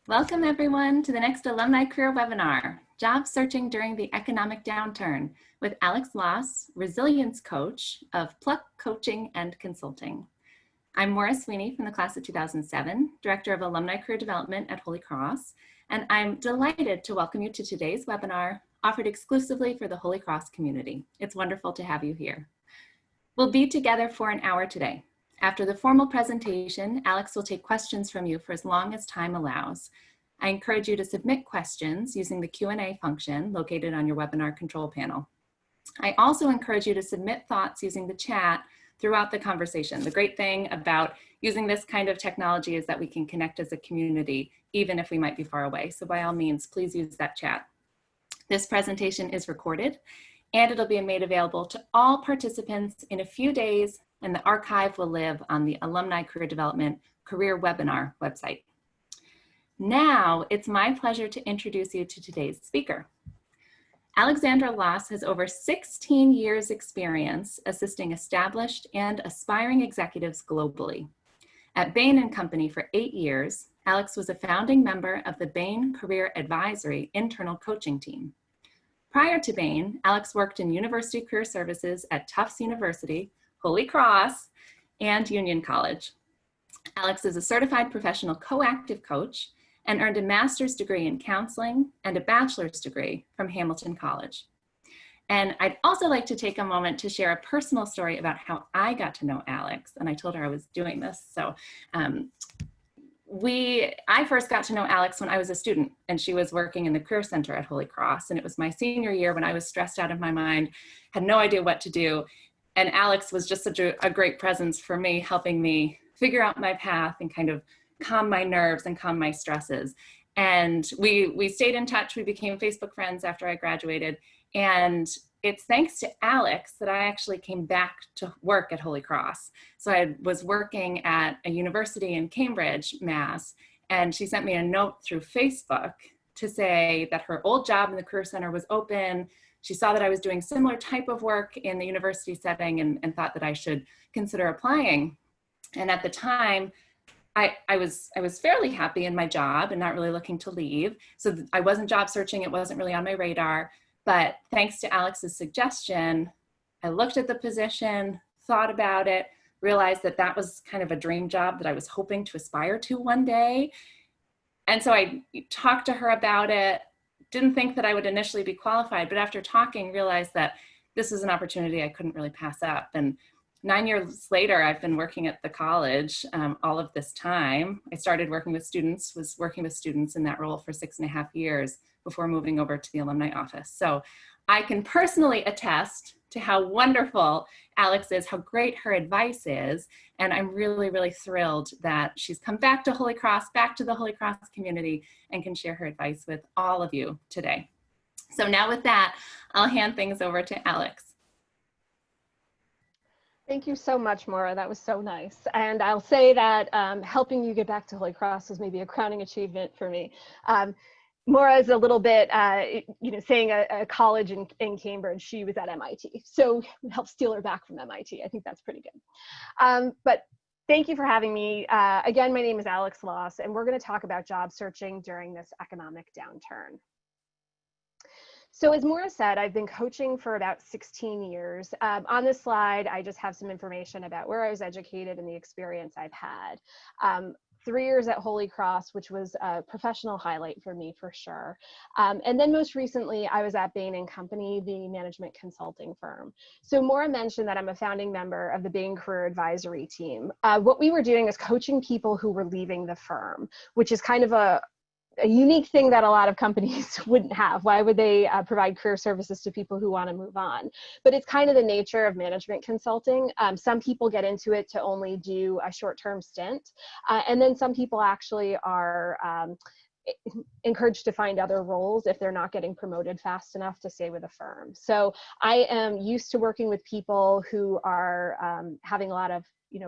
Welcome everyone to the next Alumni Career Webinar, Job Searching During the Economic Downturn, with Alex Loss, Resilience Coach of Pluck Coaching and Consulting. I'm Maura Sweeney from the class of 2007, Director of Alumni Career Development at Holy Cross, and I'm delighted to welcome you to today's webinar, offered exclusively for the Holy Cross community. It's wonderful to have you here. We'll be together for an hour today. After the formal presentation, Alex will take questions from you for as long as time allows. I encourage you to submit questions using the Q&A function located on your webinar control panel. I also encourage you to submit thoughts using the chat throughout the conversation. The great thing about using this kind of technology is that we can connect as a community, even if we might be far away. So by all means, please use that chat. This presentation is recorded, and it'll be made available to all participants in a few days, and the archive will live on the Alumni Career Development Career Webinar website. Now, it's my pleasure to introduce you to today's speaker. Alexandra Loss has over 16 years experience assisting established and aspiring executives globally. At Bain & Company for 8 years, Alex was a founding member of the Bain Career Advisory internal coaching team. Prior to Bain, Alex worked in University Career Services at Tufts University, Holy Cross, and Union College. Alex is a certified professional coactive coach and earned a master's degree in counseling and a bachelor's degree from Hamilton College. And I'd also like to take a moment to share a personal story about how I got to know Alex, and I told her I was doing this. So I first got to know Alex when I was a student, and she was working in the Career Center at Holy Cross, and it was my senior year when I was stressed out of my mind, had no idea what to do. And Alex was just such a great presence for me, helping me figure out my path and kind of calm my nerves and calm my stresses. And we stayed in touch. We became Facebook friends after I graduated. And it's thanks to Alex that I actually came back to work at Holy Cross. So I was working at a university in Cambridge, Mass. And she sent me a note through Facebook to say that her old job in the Career Center was open. She saw that I was doing similar type of work in the university setting and thought that I should consider applying. And at the time, I was fairly happy in my job and not really looking to leave. So I wasn't job searching. It wasn't really on my radar. But thanks to Alex's suggestion, I looked at the position, thought about it, realized that that was kind of a dream job that I was hoping to aspire to one day. And so I talked to her about it. Didn't think that I would initially be qualified, but after talking, realized that this was an opportunity I couldn't really pass up. And 9 years later, I've been working at the college all of this time. I started working with students, was working with students in that role for 6.5 years before moving over to the alumni office. So I can personally attest to how wonderful Alex is, how great her advice is. And I'm really, really thrilled that she's come back to Holy Cross, back to the Holy Cross community, and can share her advice with all of you today. So now with that, I'll hand things over to Alex. Thank you so much, Maura. That was so nice. And I'll say that helping you get back to Holy Cross was maybe a crowning achievement for me. Maura is a little bit, saying a college in Cambridge, she was at MIT. So help steal her back from MIT. I think that's pretty good. But thank you for having me. Again, my name is Alex Loss, and we're going to talk about job searching during this economic downturn. So as Maura said, I've been coaching for about 16 years. On this slide, I just have some information about where I was educated and the experience I've had. 3 years at Holy Cross, which was a professional highlight for me for sure. And then most recently, I was at Bain & Company, the management consulting firm. So Maura mentioned that I'm a founding member of the Bain Career Advisory team. What we were doing is coaching people who were leaving the firm, which is kind of a unique thing that a lot of companies wouldn't have. Why would they provide career services to people who want to move on? But it's kind of the nature of management consulting. Some people get into it to only do a short-term stint. And then some people actually are encouraged to find other roles if they're not getting promoted fast enough to stay with a firm. So I am used to working with people who are having a lot of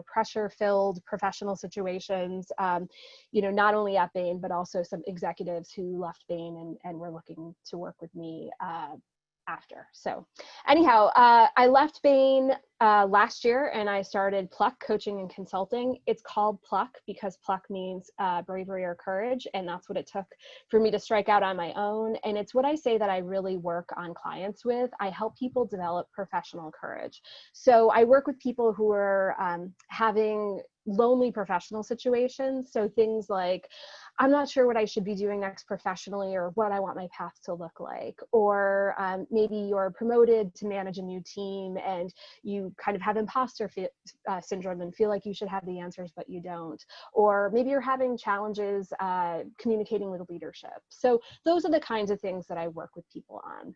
pressure-filled professional situations, not only at Bain, but also some executives who left Bain and were looking to work with me after. So anyhow, I left Bain last year and I started Pluck Coaching and Consulting. It's called Pluck because Pluck means bravery or courage, and that's what it took for me to strike out on my own. And it's what I say that I really work on clients with. I help people develop professional courage. So I work with people who are having lonely professional situations. So things like, I'm not sure what I should be doing next professionally or what I want my path to look like. Or maybe you're promoted to manage a new team and you kind of have imposter syndrome and feel like you should have the answers, but you don't. Or maybe you're having challenges communicating with leadership. So those are the kinds of things that I work with people on.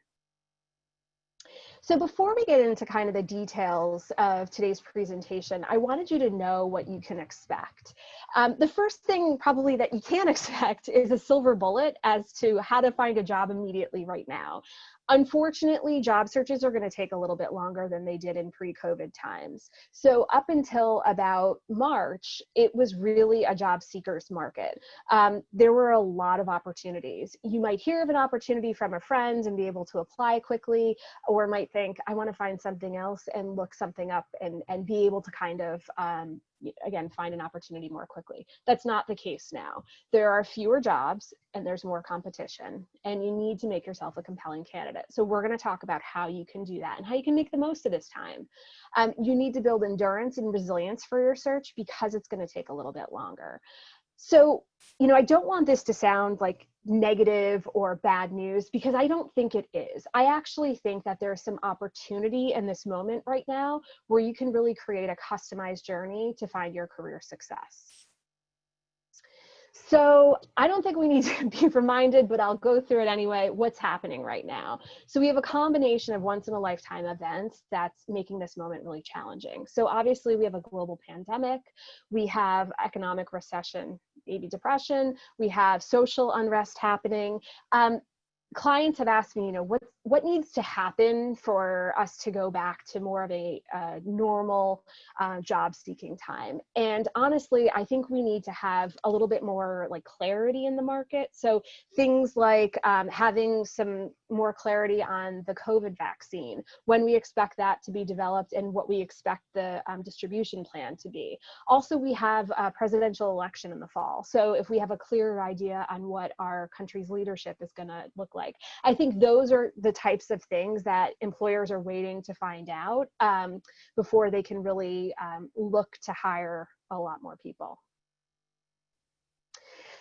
So before we get into kind of the details of today's presentation, I wanted you to know what you can expect. The first thing probably that you can expect is a silver bullet as to how to find a job immediately right now. Unfortunately, job searches are going to take a little bit longer than they did in pre-COVID times. So up until about March, it was really a job seekers market. There were a lot of opportunities. You might hear of an opportunity from a friend and be able to apply quickly, or might think, I want to find something else and look something up and be able to kind of, again, find an opportunity more quickly. That's not the case now. There are fewer jobs and there's more competition, and you need to make yourself a compelling candidate. So we're going to talk about how you can do that and how you can make the most of this time. You need to build endurance and resilience for your search because it's going to take a little bit longer. So, I don't want this to sound like negative or bad news because I don't think it is. I actually think that there's some opportunity in this moment right now where you can really create a customized journey to find your career success. So I don't think we need to be reminded, but I'll go through it anyway, what's happening right now. So we have a combination of once in a lifetime events that's making this moment really challenging. So obviously we have a global pandemic, we have economic recession, maybe depression, we have social unrest happening. Clients have asked me, what needs to happen for us to go back to more of a normal job seeking time? And honestly, I think we need to have a little bit more like clarity in the market. So things like having some more clarity on the COVID vaccine, when we expect that to be developed and what we expect the distribution plan to be. Also, we have a presidential election in the fall. So if we have a clearer idea on what our country's leadership is going to look like, I think those are the types of things that employers are waiting to find out before they can really look to hire a lot more people.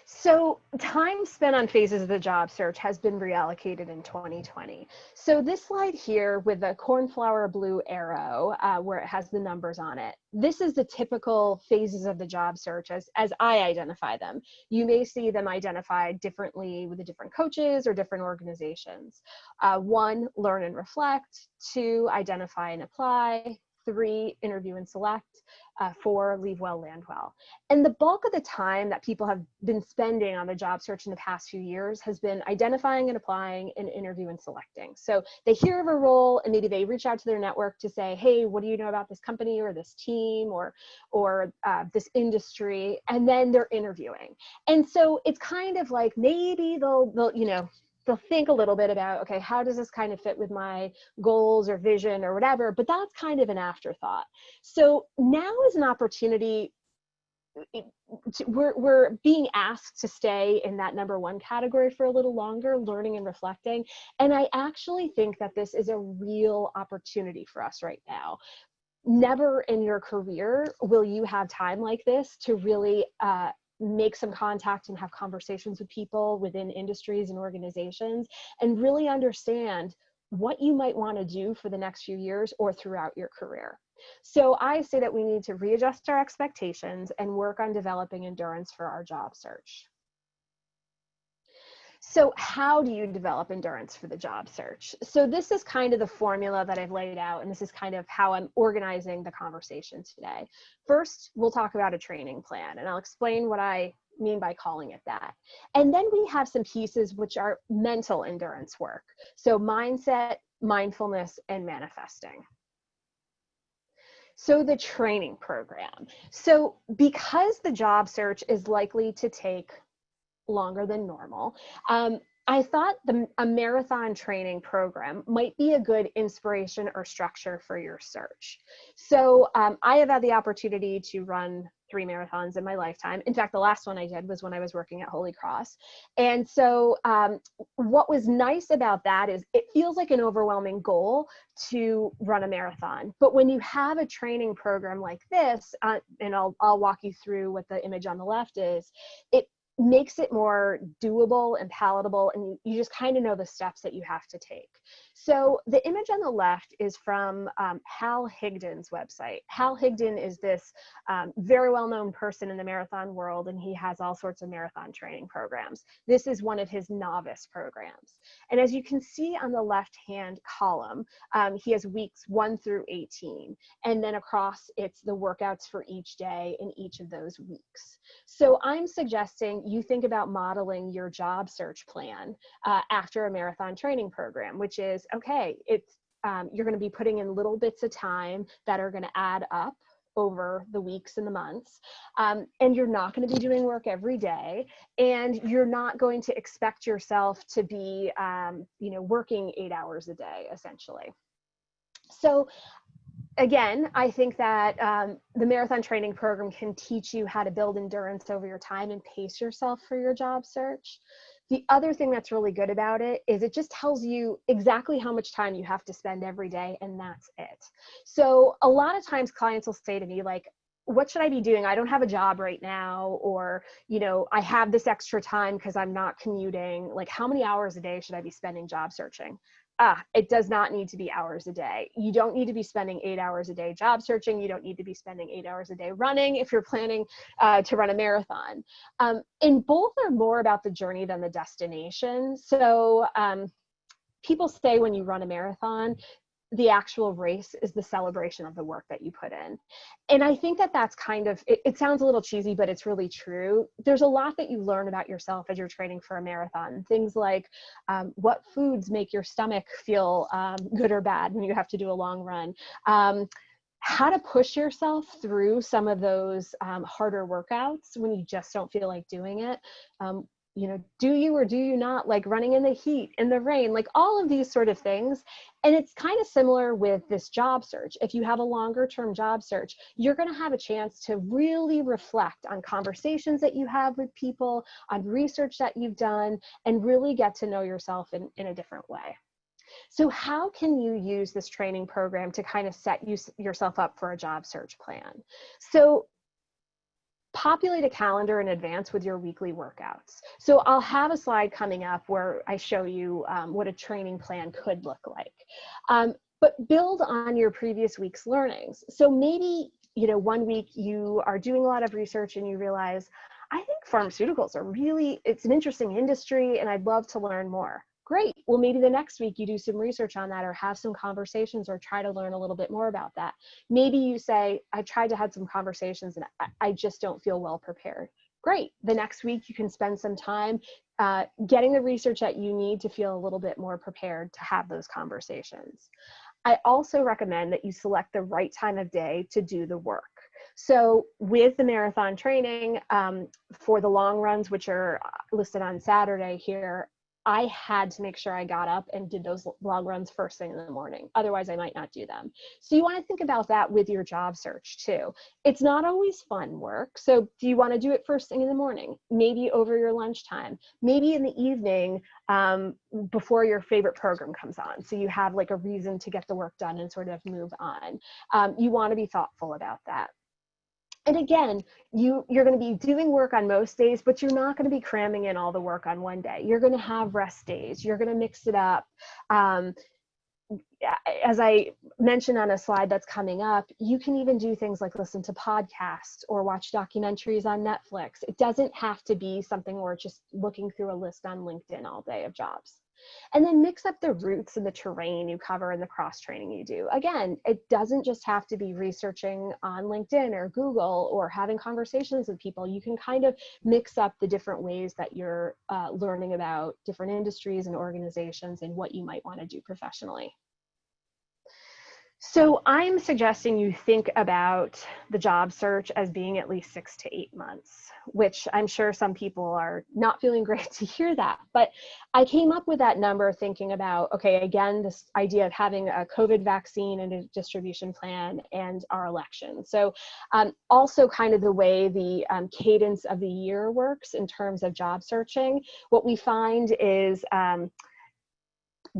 So time spent on phases of the job search has been reallocated in 2020. So this slide here with the cornflower blue arrow where it has the numbers on it, this is the typical phases of the job search as I identify them. You may see them identified differently with the different coaches or different organizations. 1, learn and reflect. 2, identify and apply. 3, interview and select. 4, leave well, land well. And the bulk of the time that people have been spending on the job search in the past few years has been identifying and applying and interview and selecting. So they hear of a role and maybe they reach out to their network to say, hey, what do you know about this company or this team or this industry? And then they're interviewing. And so it's kind of like maybe they'll think a little bit about, okay, how does this kind of fit with my goals or vision or whatever, but that's kind of an afterthought. So now is an opportunity, we're being asked to stay in that number 1 category for a little longer, learning and reflecting. And I actually think that this is a real opportunity for us right now. Never in your career will you have time like this to really make some contact and have conversations with people within industries and organizations and really understand what you might want to do for the next few years or throughout your career. So I say that we need to readjust our expectations and work on developing endurance for our job search. So how do you develop endurance for the job search? So this is kind of the formula that I've laid out, and this is kind of how I'm organizing the conversation today. First, we'll talk about a training plan, and I'll explain what I mean by calling it that. And then we have some pieces which are mental endurance work. So mindset, mindfulness, and manifesting. So the training program. So because the job search is likely to take longer than normal, I I thought a marathon training program might be a good inspiration or structure for your search. So I have had the opportunity to run 3 marathons in my lifetime. In fact, the last one I did was when I was working at Holy Cross. And so what was nice about that is it feels like an overwhelming goal to run a marathon. But when you have a training program like this, and I'll walk you through what the image on the left is, it makes it more doable and palatable, and you just kind of know the steps that you have to take. So the image on the left is from Hal Higdon's website. Hal Higdon is this very well-known person in the marathon world, and he has all sorts of marathon training programs. This is one of his novice programs. And as you can see on the left-hand column, he has weeks 1 through 18. And then across, it's the workouts for each day in each of those weeks. So I'm suggesting you think about modeling your job search plan after a marathon training program, which is, okay, it's you're going to be putting in little bits of time that are going to add up over the weeks and the months, and you're not going to be doing work every day, and you're not going to expect yourself to be working 8 hours a day, essentially. So again, I think that the marathon training program can teach you how to build endurance over your time and pace yourself for your job search. The other thing that's really good about it is it just tells you exactly how much time you have to spend every day, and that's it. So a lot of times clients will say to me, like, what should I be doing? I don't have a job right now, or, I have this extra time because I'm not commuting. Like, how many hours a day should I be spending job searching? It does not need to be hours a day. You don't need to be spending 8 hours a day job searching. You don't need to be spending 8 hours a day running if you're planning to run a marathon. And both are more about the journey than the destination. So people say when you run a marathon, the actual race is the celebration of the work that you put in. And I think that that's kind of, it sounds a little cheesy, but it's really true. There's a lot that you learn about yourself as you're training for a marathon. Things like what foods make your stomach feel good or bad when you have to do a long run. How to push yourself through some of those harder workouts when you just don't feel like doing it. Do you or do you not like running in the heat, in the rain, like all of these sort of things. And it's kind of similar with this job search. If you have a longer term job search, you're going to have a chance to really reflect on conversations that you have with people, on research that you've done, and really get to know yourself in a different way. So how can you use this training program to kind of set yourself up for a job search plan? So populate a calendar in advance with your weekly workouts. So I'll have a slide coming up where I show you what a training plan could look like. But build on your previous week's learnings. So maybe, 1 week you are doing a lot of research and you realize, I think pharmaceuticals are it's an interesting industry and I'd love to learn more. Great. Well, maybe the next week you do some research on that or have some conversations or try to learn a little bit more about that. Maybe you say, I tried to have some conversations and I just don't feel well prepared. Great. The next week you can spend some time getting the research that you need to feel a little bit more prepared to have those conversations. I also recommend that you select the right time of day to do the work. So with the marathon training for the long runs, which are listed on Saturday here, I had to make sure I got up and did those long runs first thing in the morning. Otherwise, I might not do them. So you want to think about that with your job search too. It's not always fun work. So do you want to do it first thing in the morning? Maybe over your lunchtime, maybe in the evening before your favorite program comes on. So you have like a reason to get the work done and sort of move on. You want to be thoughtful about that. And again, you're going to be doing work on most days, but you're not going to be cramming in all the work on one day. You're going to have rest days. You're going to mix it up. As I mentioned on a slide that's coming up, you can even do things like listen to podcasts or watch documentaries on Netflix. It doesn't have to be something where it's just looking through a list on LinkedIn all day of jobs. And then mix up the routes and the terrain you cover and the cross training you do. Again, it doesn't just have to be researching on LinkedIn or Google or having conversations with people. You can kind of mix up the different ways that you're learning about different industries and organizations and what you might want to do professionally. So I'm suggesting you think about the job search as being at least 6 to 8 months, which I'm sure some people are not feeling great to hear that. But I came up with that number thinking about, okay, again, this idea of having a COVID vaccine and a distribution plan and our election. So also kind of the way the cadence of the year works in terms of job searching, what we find is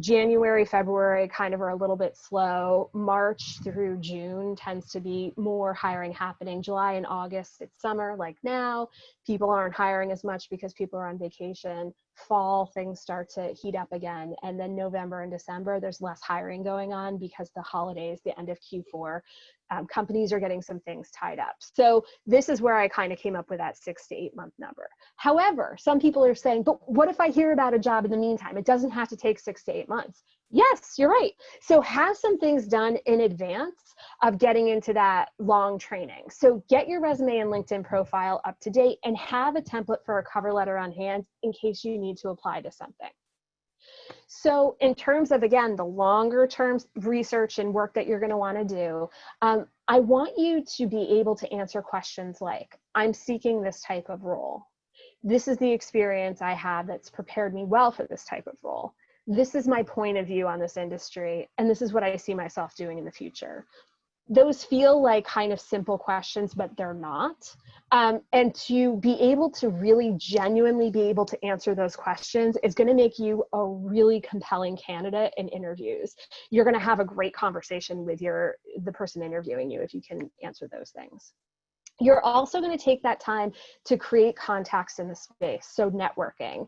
January, February kind of are a little bit slow. March through June tends to be more hiring happening. July and August, it's summer like now. People aren't hiring as much because people are on vacation. Fall, things start to heat up again. And then November and December, there's less hiring going on because the holidays, the end of Q4, companies are getting some things tied up. So this is where I kind of came up with that 6 to 8 month number. However, some people are saying, but what if I hear about a job in the meantime? It doesn't have to take 6 to 8 months. Yes, you're right. So have some things done in advance of getting into that long training. So get your resume and LinkedIn profile up to date and have a template for a cover letter on hand in case you need to apply to something. So in terms of, again, the longer term research and work that you're going to want to do, I want you to be able to answer questions like, I'm seeking this type of role. This is the experience I have that's prepared me well for this type of role. This is my point of view on this industry, and this is what I see myself doing in the future. Those feel like kind of simple questions, but they're not. And to be able to really genuinely be able to answer those questions is going to make you a really compelling candidate in interviews. You're going to have a great conversation with the person interviewing you if you can answer those things. You're also going to take that time to create contacts in the space, so networking.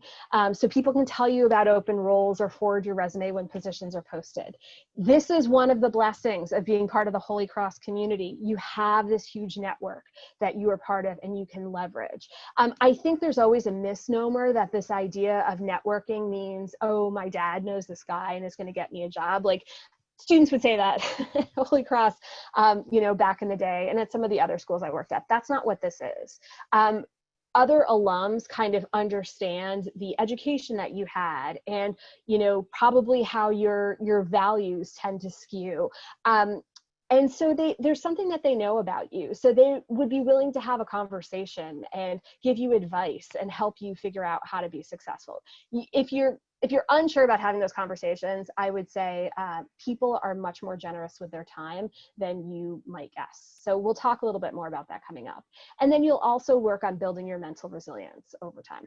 So people can tell you about open roles or forward your resume when positions are posted. This is one of the blessings of being part of the Holy Cross community. You have this huge network that you are part of and you can leverage. I think there's always a misnomer that this idea of networking means, oh, my dad knows this guy and is going to get me a job. Like, students would say that Holy Cross, back in the day, and at some of the other schools I worked at. That's not what this is. Other alums kind of understand the education that you had and, probably how your values tend to skew. And so there's something that they know about you. So they would be willing to have a conversation and give you advice and help you figure out how to be successful. If you're unsure about having those conversations, I would say people are much more generous with their time than you might guess. So we'll talk a little bit more about that coming up. And then you'll also work on building your mental resilience over time.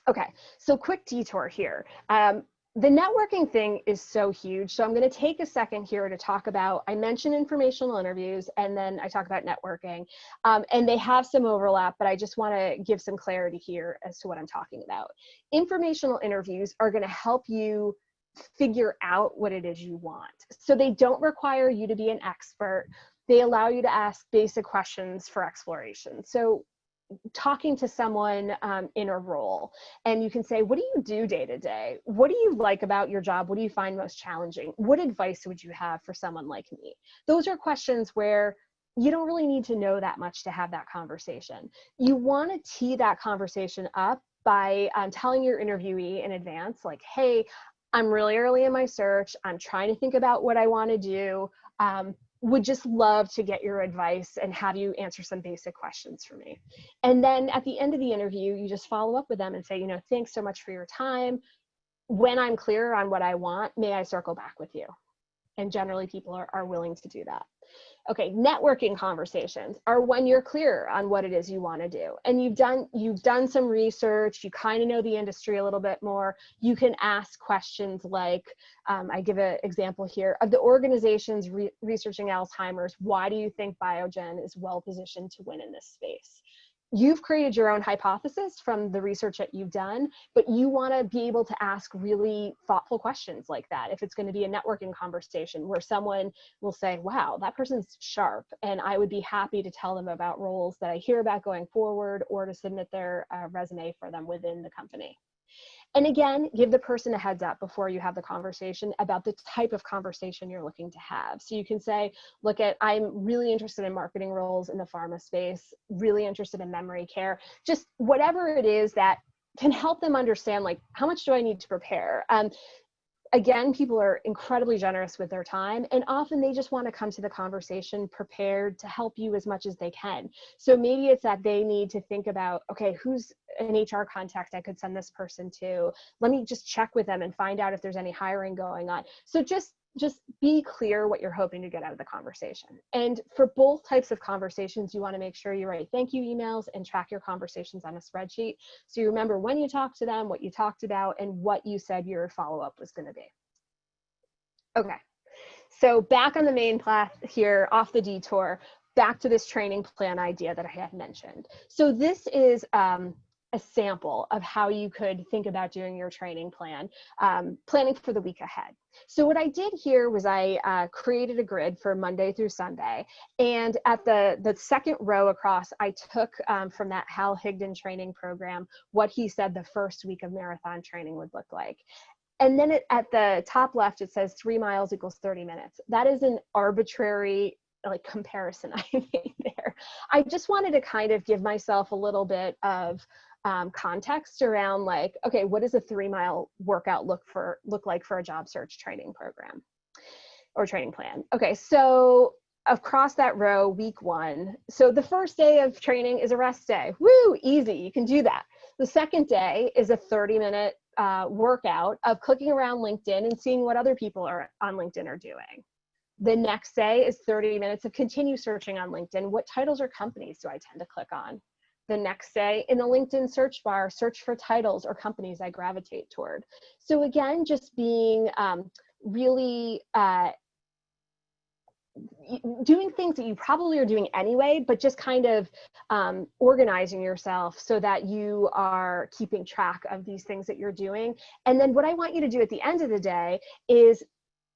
Okay, so quick detour here. The networking thing is so huge. So I'm going to take a second here to talk about, I mentioned informational interviews and then I talk about networking, and they have some overlap, but I just want to give some clarity here as to what I'm talking about. Informational interviews are going to help you figure out what it is you want. So they don't require you to be an expert. They allow you to ask basic questions for exploration. So talking to someone in a role, and you can say, what do you do day to day? What do you like about your job? What do you find most challenging? What advice would you have for someone like me? Those are questions where you don't really need to know that much to have that conversation. You want to tee that conversation up by telling your interviewee in advance, like, hey, I'm really early in my search. I'm trying to think about what I want to do. Would just love to get your advice and have you answer some basic questions for me. And then at the end of the interview, you just follow up with them and say, thanks so much for your time. When I'm clear on what I want, may I circle back with you? And generally people are willing to do that. Okay, networking conversations are when you're clear on what it is you want to do. And you've done some research, you kind of know the industry a little bit more. You can ask questions like, I give an example here, of the organizations researching Alzheimer's, why do you think Biogen is well positioned to win in this space? You've created your own hypothesis from the research that you've done, but you want to be able to ask really thoughtful questions like that. If it's going to be a networking conversation where someone will say, wow, that person's sharp, and I would be happy to tell them about roles that I hear about going forward or to submit their resume for them within the company. And again, give the person a heads up before you have the conversation about the type of conversation you're looking to have. So you can say, I'm really interested in marketing roles in the pharma space, really interested in memory care, just whatever it is that can help them understand, like, how much do I need to prepare? Again, people are incredibly generous with their time, and often they just want to come to the conversation prepared to help you as much as they can. So maybe it's that they need to think about, okay, who's an HR contact I could send this person to? Let me just check with them and find out if there's any hiring going on. So just be clear what you're hoping to get out of the conversation. And for both types of conversations, you want to make sure you write thank you emails and track your conversations on a spreadsheet. So you remember when you talked to them, what you talked about, and what you said your follow-up was going to be. Okay, so back on the main path here, off the detour, back to this training plan idea that I had mentioned. So this is a sample of how you could think about doing your training plan, planning for the week ahead. So what I did here was I created a grid for Monday through Sunday. And at the second row across, I took from that Hal Higdon training program, what he said the first week of marathon training would look like. And then at the top left, it says 3 miles equals 30 minutes. That is an arbitrary like comparison I made there. I just wanted to kind of give myself a little bit of context around like, okay, what does a 3-mile workout look like for a job search training program or training plan? Okay, so across that row, week 1. So the first day of training is a rest day. Woo, easy, you can do that. The second day is a 30-minute workout of clicking around LinkedIn and seeing what other people are on LinkedIn are doing. The next day is 30 minutes of continue searching on LinkedIn. What titles or companies do I tend to click on? The next day in the LinkedIn search bar, search for titles or companies I gravitate toward. So again, just being really doing things that you probably are doing anyway, but just kind of organizing yourself so that you are keeping track of these things that you're doing. And then what I want you to do at the end of the day is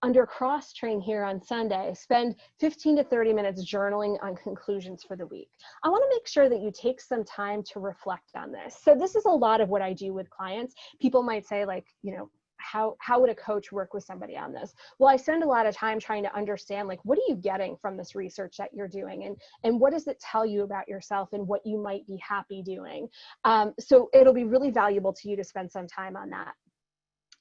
under cross train here on Sunday, spend 15 to 30 minutes journaling on conclusions for the week. I want to make sure that you take some time to reflect on this. So this is a lot of what I do with clients. People might say like, you know, how would a coach work with somebody on this? Well, I spend a lot of time trying to understand, like, what are you getting from this research that you're doing? And what does it tell you about yourself and what you might be happy doing? So it'll be really valuable to you to spend some time on that.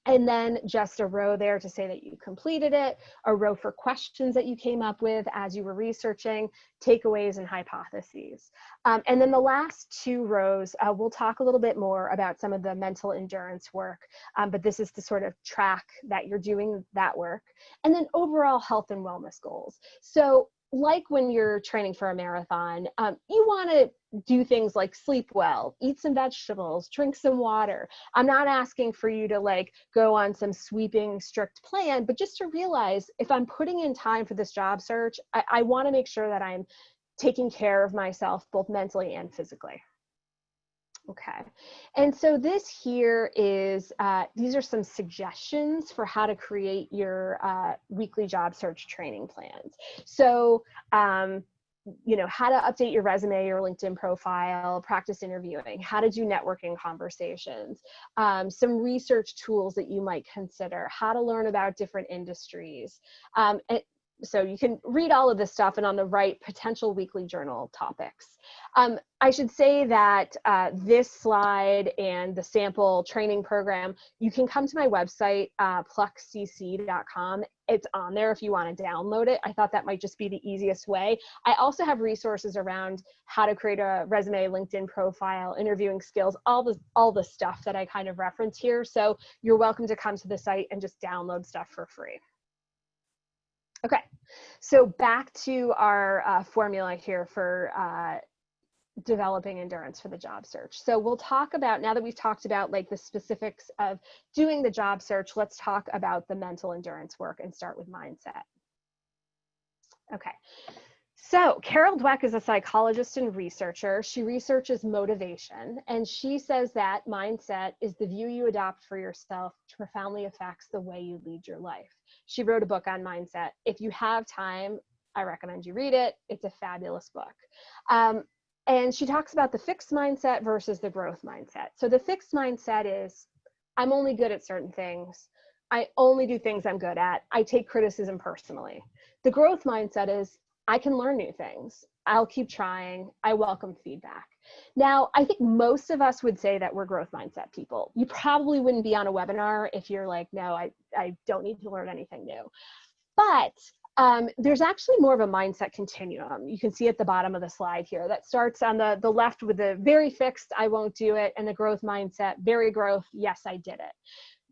And then just a row there to say that you completed it, a row for questions that you came up with as you were researching, takeaways and hypotheses. And then the last 2 rows, we'll talk a little bit more about some of the mental endurance work, but this is to sort of track that you're doing that work. And then overall health and wellness goals. So like when you're training for a marathon, you want to do things like sleep well, eat some vegetables, drink some water. I'm not asking for you to like go on some sweeping strict plan, but just to realize if I'm putting in time for this job search, I want to make sure that I'm taking care of myself both mentally and physically. Okay, and so this here is, these are some suggestions for how to create your weekly job search training plans. So, you know, how to update your resume, your LinkedIn profile, practice interviewing, how to do networking conversations, some research tools that you might consider, how to learn about different industries. So you can read all of this stuff, and on the right, potential weekly journal topics. I should say that this slide and the sample training program, you can come to my website, pluckcc.com. It's on there if you want to download it. I thought that might just be the easiest way. I also have resources around how to create a resume, LinkedIn profile, interviewing skills, all the stuff that I kind of reference here. So you're welcome to come to the site and just download stuff for free. Okay, so back to our formula here for developing endurance for the job search. So we'll talk about, now that we've talked about like the specifics of doing the job search, let's talk about the mental endurance work and start with mindset. Okay, so Carol Dweck is a psychologist and researcher. She researches motivation, and she says that mindset is the view you adopt for yourself which profoundly affects the way you lead your life. She wrote a book on mindset. If you have time, I recommend you read it. It's a fabulous book. And she talks about the fixed mindset versus the growth mindset. So the fixed mindset is, I'm only good at certain things. I only do things I'm good at. I take criticism personally. The growth mindset is, I can learn new things. I'll keep trying. I welcome feedback. Now, I think most of us would say that we're growth mindset people. You probably wouldn't be on a webinar if you're like, no, I don't need to learn anything new. But there's actually more of a mindset continuum. You can see at the bottom of the slide here that starts on the left with the very fixed, I won't do it, and the growth mindset, very growth, yes, I did it.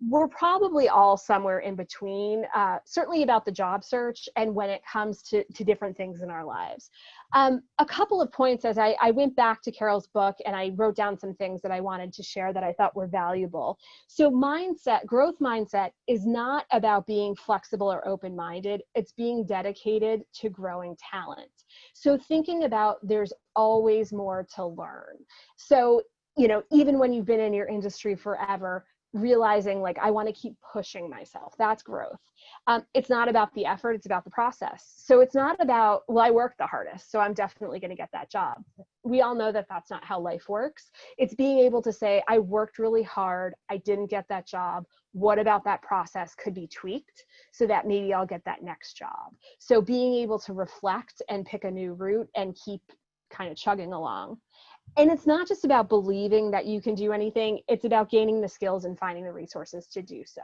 We're probably all somewhere in between, certainly about the job search and when it comes to different things in our lives. A couple of points as I went back to Carol's book and I wrote down some things that I wanted to share that I thought were valuable. So mindset, growth mindset is not about being flexible or open-minded. It's being dedicated to growing talent. So thinking about there's always more to learn. So, you know, even when you've been in your industry forever, realizing like, I want to keep pushing myself. That's growth. It's not about the effort, it's about the process. So it's not about, well, I worked the hardest, so I'm definitely going to get that job. We all know that that's not how life works. It's being able to say, I worked really hard, I didn't get that job. What about that process could be tweaked so that maybe I'll get that next job? So being able to reflect and pick a new route and keep kind of chugging along. And it's not just about believing that you can do anything, it's about gaining the skills and finding the resources to do so.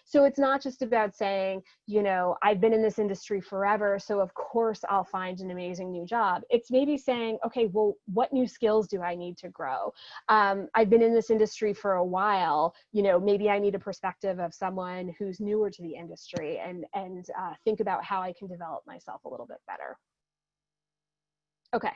So it's not just about saying, you know, I've been in this industry forever, so of course I'll find an amazing new job. It's maybe saying, okay, well, what new skills do I need to grow? I've been in this industry for a while, you know, maybe I need a perspective of someone who's newer to the industry and think about how I can develop myself a little bit better. Okay.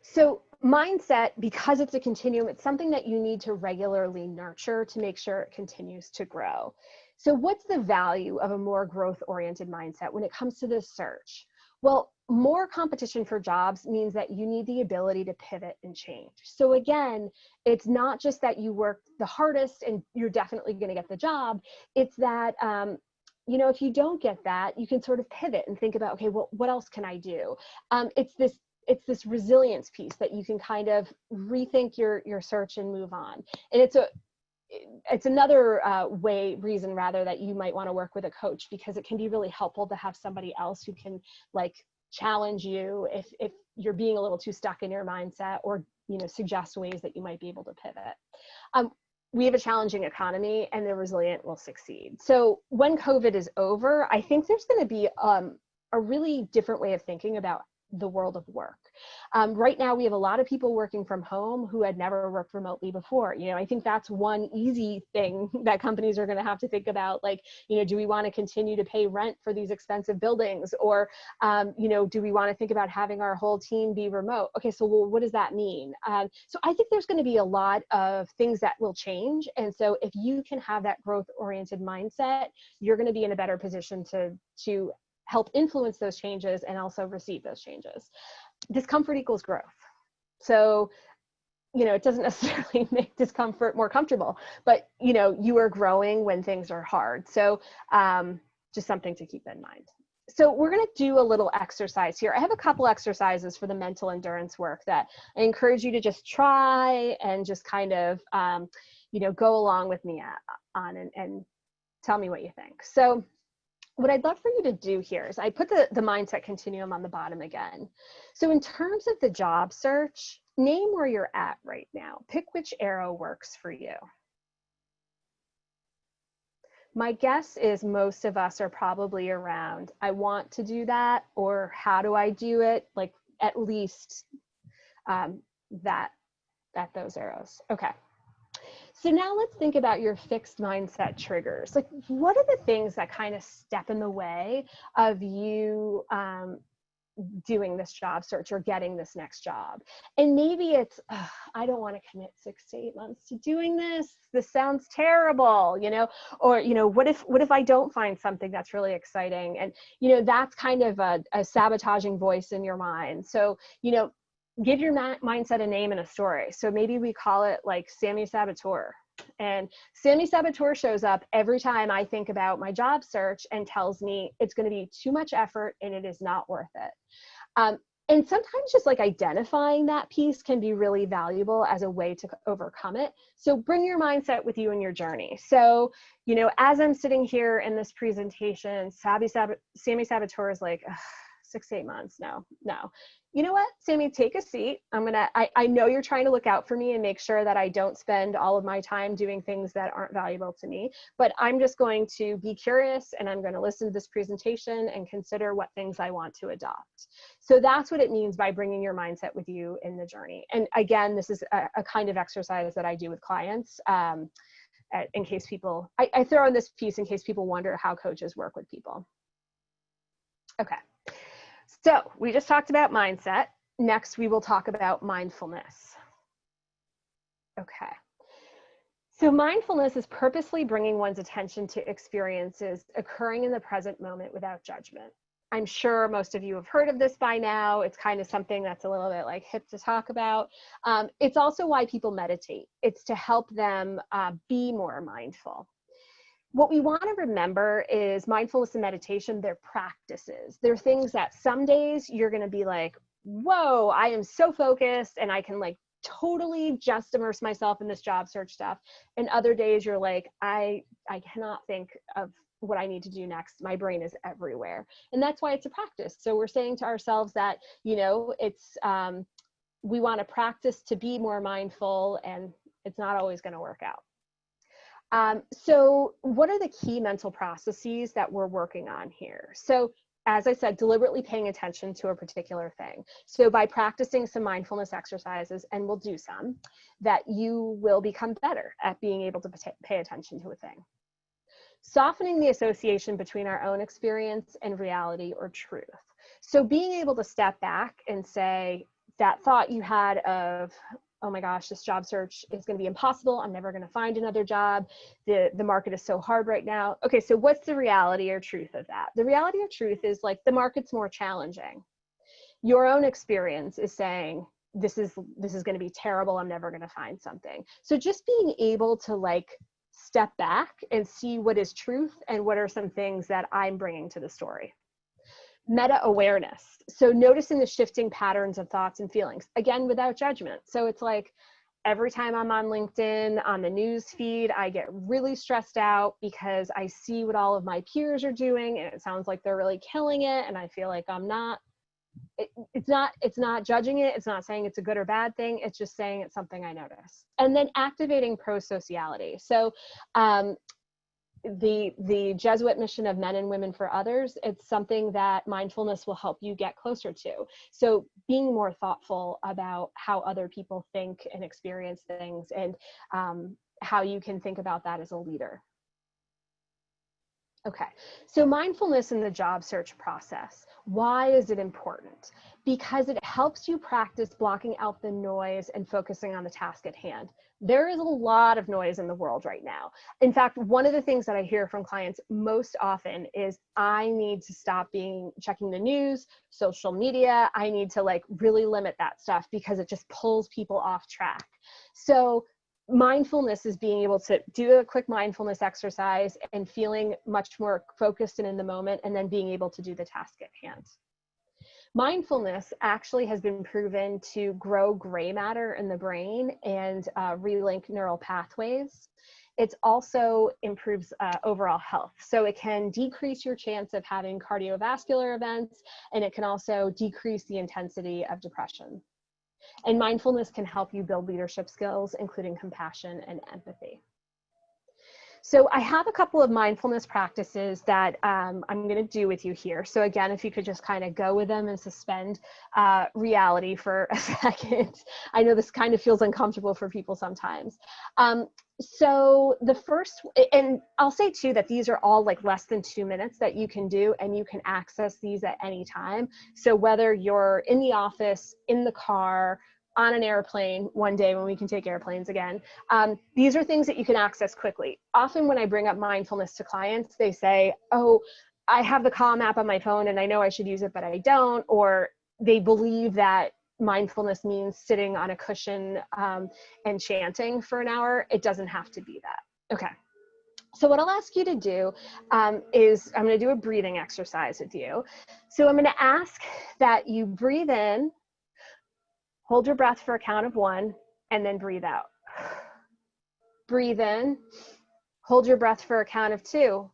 So mindset, because it's a continuum, it's something that you need to regularly nurture to make sure it continues to grow. So what's the value of a more growth-oriented mindset when it comes to this search? Well, more competition for jobs means that you need the ability to pivot and change. So again, it's not just that you work the hardest and you're definitely going to get the job. It's that, you know, if you don't get that, you can sort of pivot and think about, okay, well, what else can I do? It's this resilience piece that you can kind of rethink your search and move on. And it's another reason rather that you might want to work with a coach, because it can be really helpful to have somebody else who can like challenge you if you're being a little too stuck in your mindset, or, you know, suggest ways that you might be able to pivot. We have a challenging economy and the resilient will succeed. So when COVID is over, I think there's going to be a really different way of thinking about the world of work. Right now, we have a lot of people working from home who had never worked remotely before. You know, I think that's one easy thing that companies are going to have to think about. Like, you know, do we want to continue to pay rent for these expensive buildings? Or, you know, do we want to think about having our whole team be remote? Okay, so well, what does that mean? So I think there's going to be a lot of things that will change. And so if you can have that growth-oriented mindset, you're going to be in a better position to help influence those changes and also receive those changes. Discomfort equals growth. So, you know, it doesn't necessarily make discomfort more comfortable, but, you know, you are growing when things are hard. So just something to keep in mind. So we're going to do a little exercise here. I have a couple exercises for the mental endurance work that I encourage you to just try and just kind of, you know, go along with me on and tell me what you think. So what I'd love for you to do here is I put the mindset continuum on the bottom again. So in terms of the job search, name where you're at right now. Pick which arrow works for you. My guess is most of us are probably around, I want to do that, or how do I do it? Like at least those arrows. Okay. So now let's think about your fixed mindset triggers. Like, what are the things that kind of step in the way of you doing this job search or getting this next job? And maybe it's, I don't want to commit 6 to 8 months to doing this. This sounds terrible, you know, or, you know, what if I don't find something that's really exciting? And, you know, that's kind of a sabotaging voice in your mind. So, you know, give your mindset a name and a story. So maybe we call it like Sammy Saboteur. And Sammy Saboteur shows up every time I think about my job search and tells me it's going to be too much effort and it is not worth it. And sometimes just like identifying that piece can be really valuable as a way to overcome it. So bring your mindset with you in your journey. So, you know, as I'm sitting here in this presentation, Sammy Saboteur is like, 6 to 8 months. No. You know what, Sammy, take a seat. I know you're trying to look out for me and make sure that I don't spend all of my time doing things that aren't valuable to me, but I'm just going to be curious and I'm going to listen to this presentation and consider what things I want to adopt. So that's what it means by bringing your mindset with you in the journey. And again, this is a kind of exercise that I do with clients. In case people, I throw in this piece in case people wonder how coaches work with people. Okay. So we just talked about mindset. Next, we will talk about mindfulness. Okay. So mindfulness is purposely bringing one's attention to experiences occurring in the present moment without judgment. I'm sure most of you have heard of this by now. It's kind of something that's a little bit like hip to talk about. It's also why people meditate. It's to help them be more mindful. What we want to remember is mindfulness and meditation, they're practices. They're things that some days you're going to be like, whoa, I am so focused and I can like totally just immerse myself in this job search stuff. And other days you're like, I cannot think of what I need to do next. My brain is everywhere. And that's why it's a practice. So we're saying to ourselves that, you know, it's, we want to practice to be more mindful, and it's not always going to work out. So what are the key mental processes that we're working on here? So as I said, deliberately paying attention to a particular thing. So by practicing some mindfulness exercises, and we'll do some, that you will become better at being able to pay attention to a thing. Softening the association between our own experience and reality or truth. So being able to step back and say, that thought you had of, oh my gosh, this job search is going to be impossible. I'm never going to find another job. The market is so hard right now. Okay, so what's the reality or truth of that? The reality or truth is like the market's more challenging. Your own experience is saying, this is going to be terrible. I'm never going to find something. So just being able to like step back and see what is truth and what are some things that I'm bringing to the story. Meta awareness. So noticing the shifting patterns of thoughts and feelings, again, without judgment. So it's like every time I'm on LinkedIn, on the news feed, I get really stressed out because I see what all of my peers are doing and it sounds like they're really killing it. And I feel like I'm not. It's not judging it. It's not saying it's a good or bad thing. It's just saying it's something I notice. And then activating pro-sociality. So the Jesuit mission of men and women for others, it's something that mindfulness will help you get closer to. So being more thoughtful about how other people think and experience things, and how you can think about that as a leader. Okay, so mindfulness in the job search process. Why is it important? Because it helps you practice blocking out the noise and focusing on the task at hand. There is a lot of noise in the world right now. In fact, one of the things that I hear from clients most often is, I need to stop checking the news, social media. I need to like really limit that stuff because it just pulls people off track. So mindfulness is being able to do a quick mindfulness exercise and feeling much more focused and in the moment, and then being able to do the task at hand. Mindfulness actually has been proven to grow gray matter in the brain and relink neural pathways. It also improves overall health. So it can decrease your chance of having cardiovascular events, and it can also decrease the intensity of depression. And mindfulness can help you build leadership skills, including compassion and empathy. So I have a couple of mindfulness practices that I'm going to do with you here. So again, if you could just kind of go with them and suspend reality for a second. I know this kind of feels uncomfortable for people sometimes. So the first, and I'll say too that these are all like less than 2 minutes that you can do, and you can access these at any time. So whether you're in the office, in the car, on an airplane one day when we can take airplanes again, these are things that you can access quickly. Often when I bring up mindfulness to clients, they say, oh, I have the Calm app on my phone and I know I should use it, but I don't. Or they believe that mindfulness means sitting on a cushion and chanting for an hour. It doesn't have to be that. Okay. So what I'll ask you to do is I'm going to do a breathing exercise with you. So I'm going to ask that you breathe in, hold your breath for a count of 1, and then breathe out. Breathe in, hold your breath for a count of 2,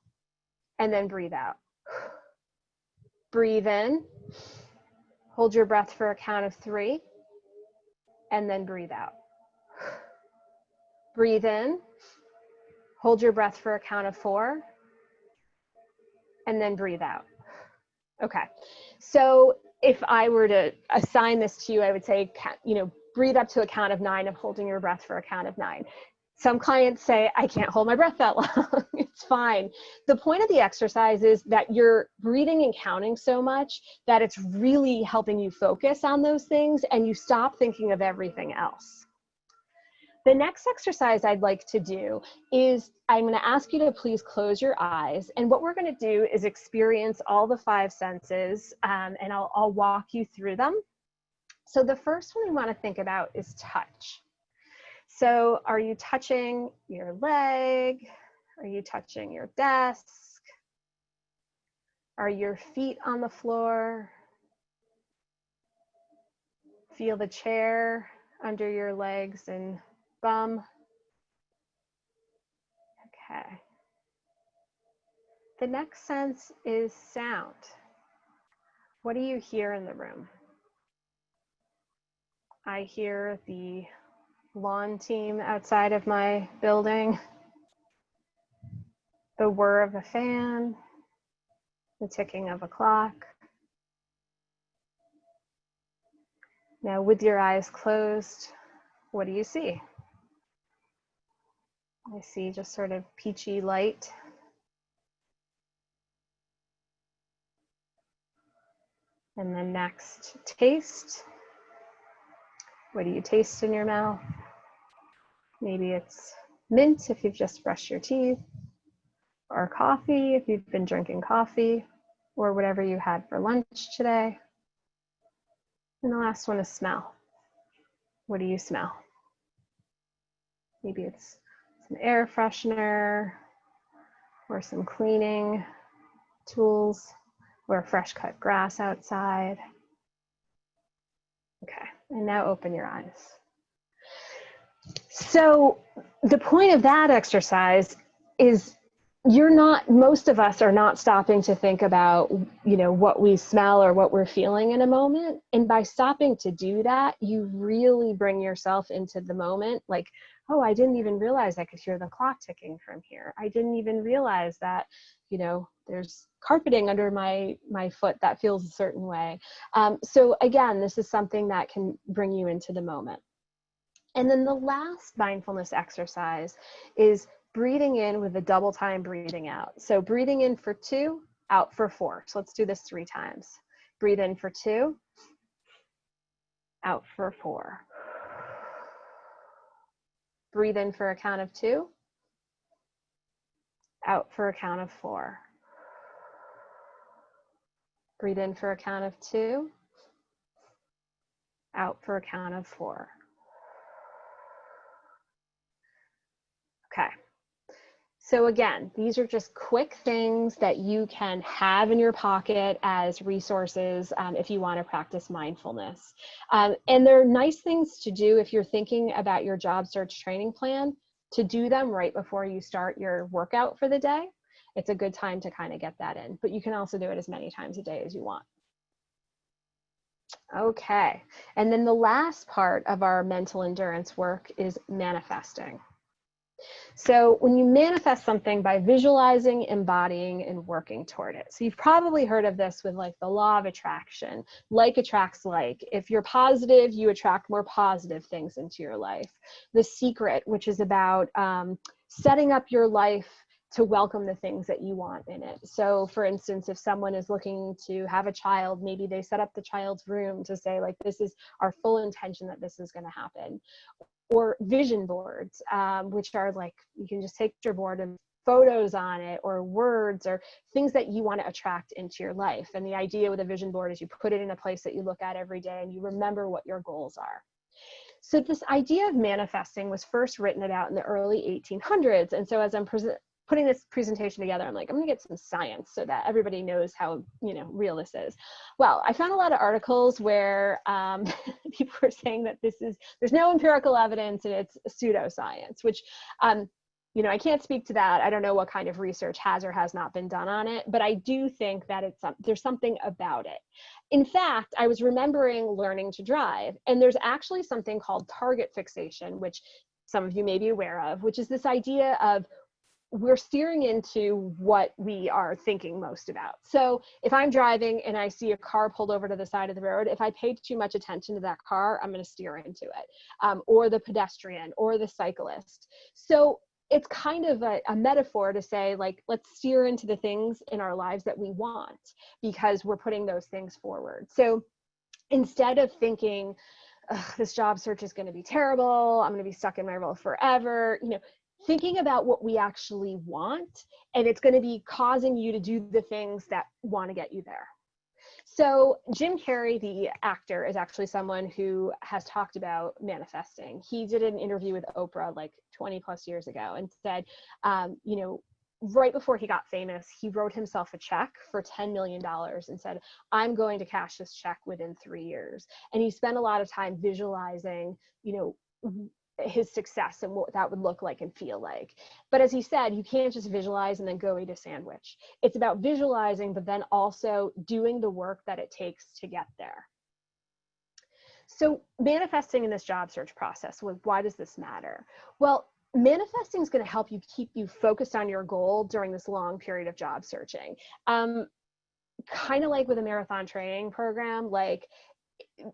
and then breathe out. Breathe in, Hold your breath for a count of 3, and then breathe out. Breathe in, hold your breath for a count of 4, and then breathe out. Okay, so if I were to assign this to you, I would say, breathe up to a count of 9 of holding your breath for a count of 9. Some clients say, I can't hold my breath that long. It's fine. The point of the exercise is that you're breathing and counting so much that it's really helping you focus on those things and you stop thinking of everything else. The next exercise I'd like to do is I'm going to ask you to please close your eyes. And what we're going to do is experience all the 5 senses, and I'll walk you through them. So the first one we want to think about is touch. So are you touching your leg? Are you touching your desk? Are your feet on the floor? Feel the chair under your legs and bum. Okay. The next sense is sound. What do you hear in the room? I hear the lawn team outside of my building, the whir of a fan, the ticking of a clock. Now, with your eyes closed, what do you see? I see just sort of peachy light. And then next, taste. What do you taste in your mouth? Maybe it's mint if you've just brushed your teeth, or coffee if you've been drinking coffee, or whatever you had for lunch today. And the last one is smell. What do you smell? Maybe it's some air freshener, or some cleaning tools, or fresh cut grass outside. Okay, and now open your eyes. So the point of that exercise is most of us are not stopping to think about, what we smell or what we're feeling in a moment. And by stopping to do that, you really bring yourself into the moment. Like, oh, I didn't even realize I could hear the clock ticking from here. I didn't even realize that, there's carpeting under my foot that feels a certain way. So again, this is something that can bring you into the moment. And then the last mindfulness exercise is breathing in with a double time breathing out. So breathing in for 2, out for 4. So let's do this 3 times. Breathe in for 2, out for 4. Breathe in for a count of 2, out for a count of 4. Breathe in for a count of 2, out for a count of 4. Okay. So again, these are just quick things that you can have in your pocket as resources if you want to practice mindfulness. And they're nice things to do if you're thinking about your job search training plan, to do them right before you start your workout for the day. It's a good time to kind of get that in, but you can also do it as many times a day as you want. Okay, and then the last part of our mental endurance work is manifesting. So when you manifest something by visualizing, embodying, and working toward it. So you've probably heard of this with like the law of attraction. Like attracts like. If you're positive, you attract more positive things into your life. The Secret, which is about setting up your life to welcome the things that you want in it. So for instance, if someone is looking to have a child, maybe they set up the child's room to say like, this is our full intention that this is going to happen. Or vision boards, which are like, you can just take your board and photos on it, or words, or things that you want to attract into your life. And the idea with a vision board is you put it in a place that you look at every day and you remember what your goals are. So this idea of manifesting was first written about in the early 1800s. And so as I'm putting this presentation together, I'm like, I'm gonna get some science so that everybody knows how real this is. Well, I found a lot of articles where people were saying that there's no empirical evidence and it's pseudoscience, which you know, I can't speak to that. I don't know what kind of research has or has not been done on it, but I do think that there's something about it. In fact, I was remembering learning to drive, and there's actually something called target fixation, which some of you may be aware of, which is this idea of we're steering into what we are thinking most about. So if I'm driving and I see a car pulled over to the side of the road, if I pay too much attention to that car, I'm going to steer into it, or the pedestrian or the cyclist. So it's kind of a metaphor to say, like, let's steer into the things in our lives that we want, because we're putting those things forward. So instead of thinking, this job search is going to be terrible, I'm going to be stuck in my role forever, you know, thinking about what we actually want, and it's going to be causing you to do the things that want to get you there. So Jim Carrey, the actor, is actually someone who has talked about manifesting. He did an interview with Oprah like 20 plus years ago and said, you know, right before he got famous, he wrote himself a check for $10 million and said, I'm going to cash this check within 3 years. And he spent a lot of time visualizing, you know, his success and what that would look like and feel like. But as he said, you can't just visualize and then go eat a sandwich. It's about visualizing, but then also doing the work that it takes to get there. So manifesting in this job search process, why does this matter? Well, manifesting is going to help you keep you focused on your goal during this long period of job searching. Kind of like with a marathon training program, like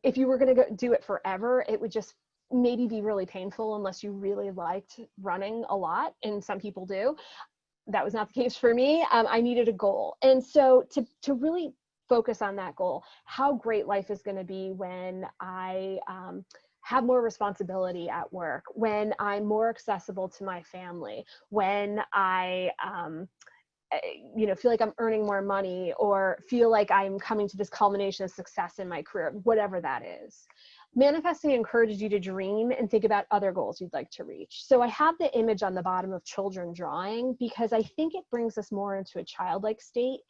if you were going to do it forever, it would just maybe be really painful unless you really liked running a lot, and some people do. That was not the case for me. I needed a goal. And so to really focus on that goal, how great life is going to be when I have more responsibility at work, when I'm more accessible to my family, when I you know, feel like I'm earning more money, or feel like I'm coming to this culmination of success in my career, whatever that is. Manifesting encourages you to dream and think about other goals you'd like to reach. So I have the image on the bottom of children drawing because I think it brings us more into a childlike state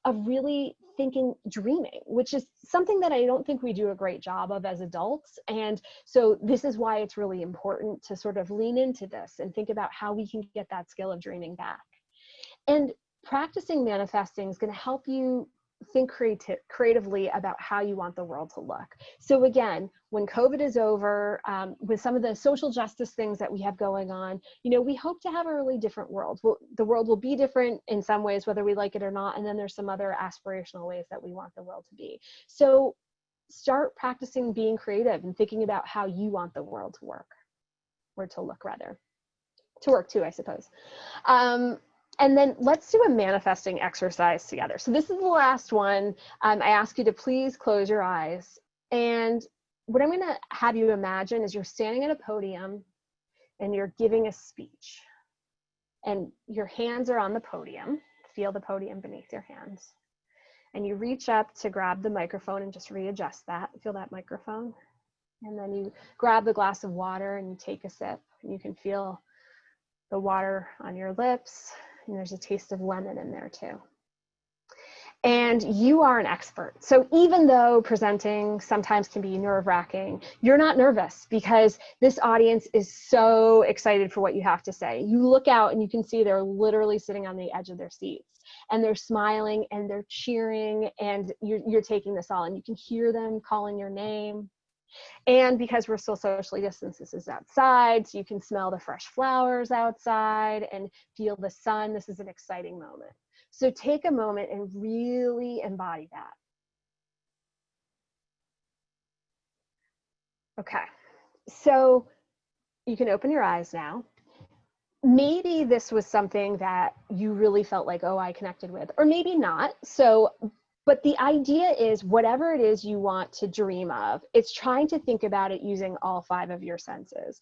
of really thinking, dreaming, which is something that I don't think we do a great job of as adults. And so this is why it's really important to sort of lean into this and think about how we can get that skill of dreaming back. And practicing manifesting is going to help you think creatively about how you want the world to look. So again, when COVID is over, with some of the social justice things that we have going on, you know, we hope to have a really different world. The world will be different in some ways, whether we like it or not. And then there's some other aspirational ways that we want the world to be. So start practicing being creative and thinking about how you want the world to work, or to look rather. To work too, I suppose. And then let's do a manifesting exercise together. So this is the last one. I ask you to please close your eyes. And what I'm going to have you imagine is you're standing at a podium and you're giving a speech. And your hands are on the podium. Feel the podium beneath your hands. And you reach up to grab the microphone and just readjust that. Feel that microphone. And then you grab the glass of water and you take a sip. And you can feel the water on your lips. And there's a taste of lemon in there too. And you are an expert. So even though presenting sometimes can be nerve-wracking, you're not nervous because this audience is so excited for what you have to say. You look out and you can see they're literally sitting on the edge of their seats, and they're smiling and they're cheering, and you're taking this all, and you can hear them calling your name. And because we're still socially distanced, this is outside, so you can smell the fresh flowers outside and feel the sun. This is an exciting moment. So take a moment and really embody that. Okay, so you can open your eyes now. Maybe this was something that you really felt like, oh, I connected with, or maybe not. But the idea is whatever it is you want to dream of, it's trying to think about it using all 5 of your senses.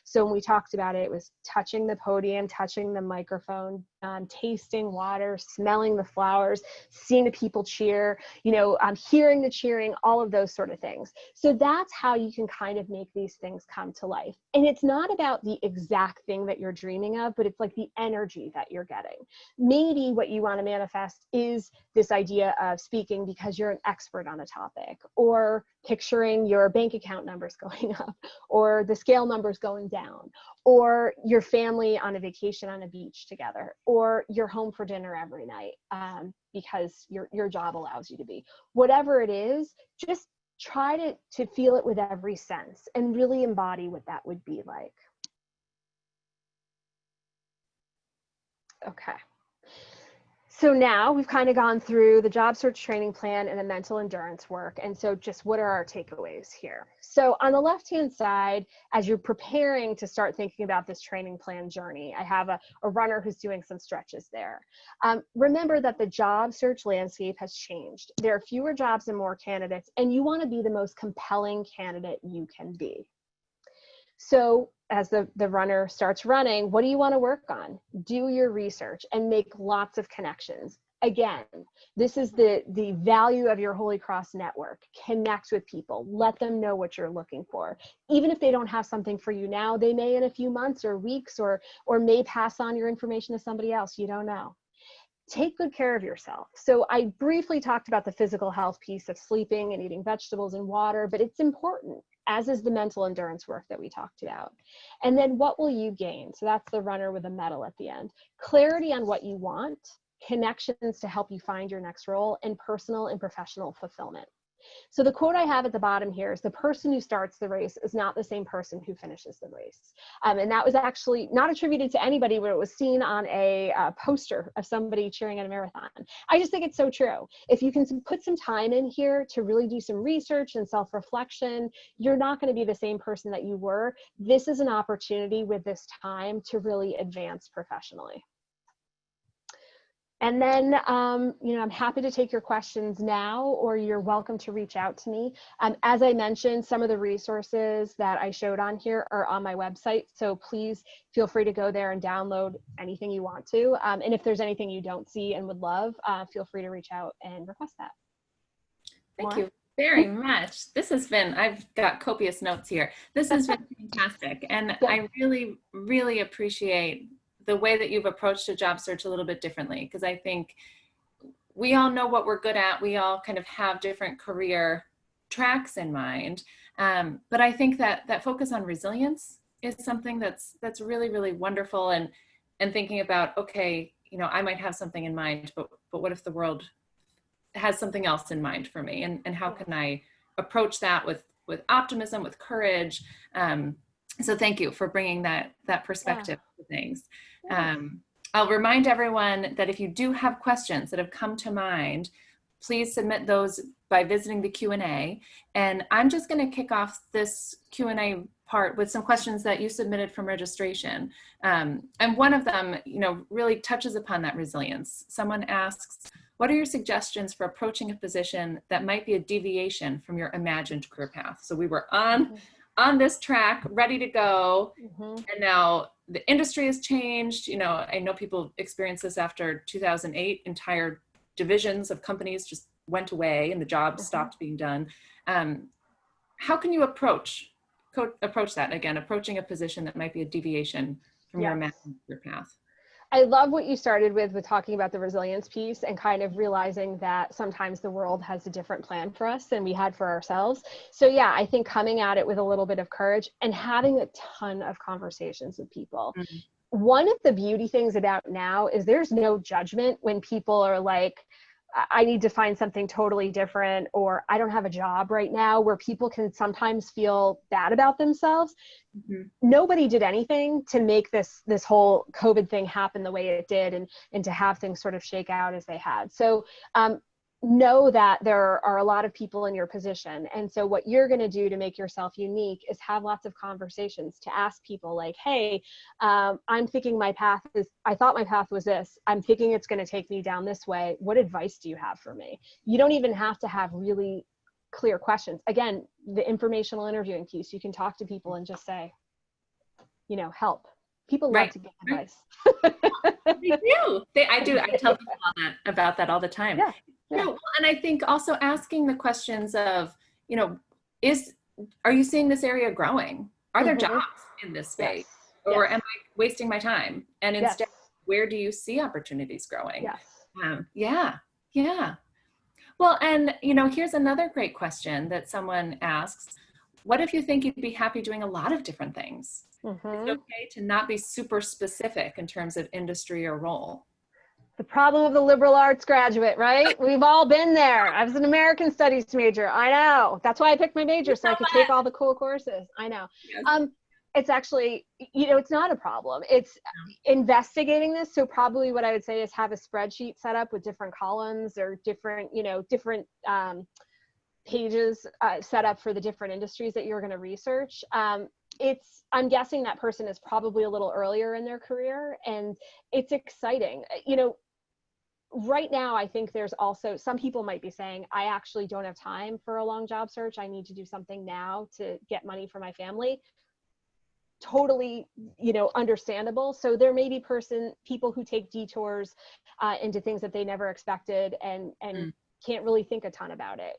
So when we talked about it, it was touching the podium, touching the microphone, tasting water, smelling the flowers, seeing the people cheer, you know, hearing the cheering, all of those sort of things. So that's how you can kind of make these things come to life. And it's not about the exact thing that you're dreaming of, but it's like the energy that you're getting. Maybe what you want to manifest is this idea of speaking because you're an expert on a topic, or picturing your bank account numbers going up, or the scale numbers going down, or your family on a vacation on a beach together, or you're home for dinner every night because your job allows you to be. Whatever it is, just try to feel it with every sense and really embody what that would be like. Okay. So now we've kind of gone through the job search training plan and the mental endurance work. And so just what are our takeaways here? So on the left-hand side, as you're preparing to start thinking about this training plan journey, I have a runner who's doing some stretches there. Remember that the job search landscape has changed. There are fewer jobs and more candidates, and you want to be the most compelling candidate you can be. So as the runner starts running, what do you want to work on? Do your research and make lots of connections. Again, this is the value of your Holy Cross network. Connect with people. Let them know what you're looking for. Even if they don't have something for you now, they may in a few months or weeks or may pass on your information to somebody else. You don't know. Take good care of yourself. So I briefly talked about the physical health piece of sleeping and eating vegetables and water, but it's important, as is the mental endurance work that we talked about. And then what will you gain? So that's the runner with a medal at the end. Clarity on what you want, connections to help you find your next role, and personal and professional fulfillment. So the quote I have at the bottom here is, the person who starts the race is not the same person who finishes the race. And that was actually not attributed to anybody, but it was seen on a poster of somebody cheering at a marathon. I just think it's so true. If you can put some time in here to really do some research and self-reflection, you're not going to be the same person that you were. This is an opportunity with this time to really advance professionally. And then, I'm happy to take your questions now, or you're welcome to reach out to me. As I mentioned, some of the resources that I showed on here are on my website. So please feel free to go there and download anything you want to. And if there's anything you don't see and would love, feel free to reach out and request that. Thank you very much. This has been, I've got copious notes here. This has been fantastic. And I really, really appreciate the way that you've approached a job search a little bit differently, because I think we all know what we're good at. We all kind of have different career tracks in mind. But I think that focus on resilience is something that's really, really wonderful. And thinking about, okay, I might have something in mind, but what if the world has something else in mind for me? And how can I approach that with optimism, with courage? So thank you for bringing that perspective to things. I'll remind everyone that if you do have questions that have come to mind, please submit those by visiting the Q&A. And I'm just going to kick off this Q&A part with some questions that you submitted from registration. And one of them, really touches upon that resilience. Someone asks, what are your suggestions for approaching a position that might be a deviation from your imagined career path? So we were on this track, ready to go. And now the industry has changed. I know people experienced this after 2008. Entire divisions of companies just went away and the jobs stopped being done. How can you approach that again, approaching a position that might be a deviation from your imagined career path? I love what you started with talking about the resilience piece and kind of realizing that sometimes the world has a different plan for us than we had for ourselves. So yeah, I think coming at it with a little bit of courage and having a ton of conversations with people. One of the beauty things about now is there's no judgment when people are like, I need to find something totally different, or I don't have a job right now, where people can sometimes feel bad about themselves. Nobody did anything to make this whole COVID thing happen the way it did, and to have things sort of shake out as they had. So know that there are a lot of people in your position. And so what you're going to do to make yourself unique is have lots of conversations to ask people like, hey, I'm thinking I thought my path was this. I'm thinking it's going to take me down this way. What advice do you have for me? You don't even have to have really clear questions. Again, the informational interviewing piece, you can talk to people and just say, help. People love to get advice. They do. I do. I tell people about that all the time. Yeah. And I think also asking the questions of, are you seeing this area growing? Are there jobs in this space? Or am I wasting my time? And instead, where do you see opportunities growing? Yeah. Well, and here's another great question that someone asks. What if you think you'd be happy doing a lot of different things? It's okay to not be super specific in terms of industry or role. The problem of the liberal arts graduate, right? We've all been there. I was an American studies major. I know. That's why I picked my major, so I could take all the cool courses. I know. Yes. It's actually, it's not a problem. It's investigating this. So probably what I would say is have a spreadsheet set up with different columns or different pages set up for the different industries that you're going to research. I'm guessing that person is probably a little earlier in their career, and it's exciting. Right now, I think there's also, some people might be saying, I actually don't have time for a long job search. I need to do something now to get money for my family. Totally, understandable. So there may be people who take detours into things that they never expected and can't really think a ton about it.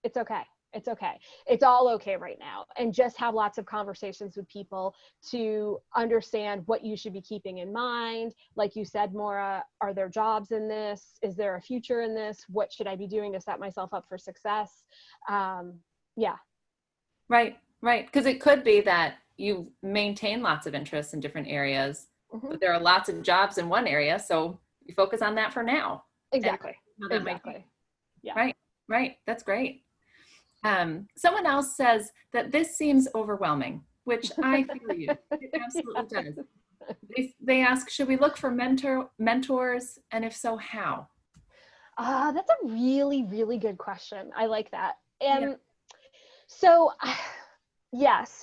It's okay. It's okay. It's all okay right now. And just have lots of conversations with people to understand what you should be keeping in mind. Like you said, Maura, are there jobs in this? Is there a future in this? What should I be doing to set myself up for success? Yeah. Right. Because it could be that you maintain lots of interests in different areas, but there are lots of jobs in one area. So you focus on that for now. Exactly. Yeah. Right. That's great. Someone else says that this seems overwhelming, which I feel you. It absolutely does. They ask, should we look for mentors? And if so, how? That's a really, really good question. I like that. So yes,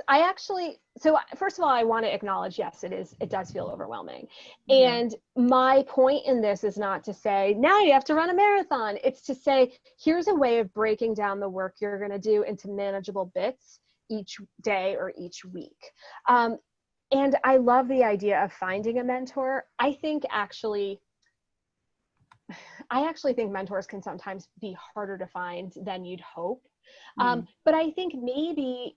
so first of all, I want to acknowledge, yes, it does feel overwhelming. And my point in this is not to say, now you have to run a marathon. It's to say, here's a way of breaking down the work you're going to do into manageable bits each day or each week. And I love the idea of finding a mentor. I actually think mentors can sometimes be harder to find than you'd hope. But I think maybe,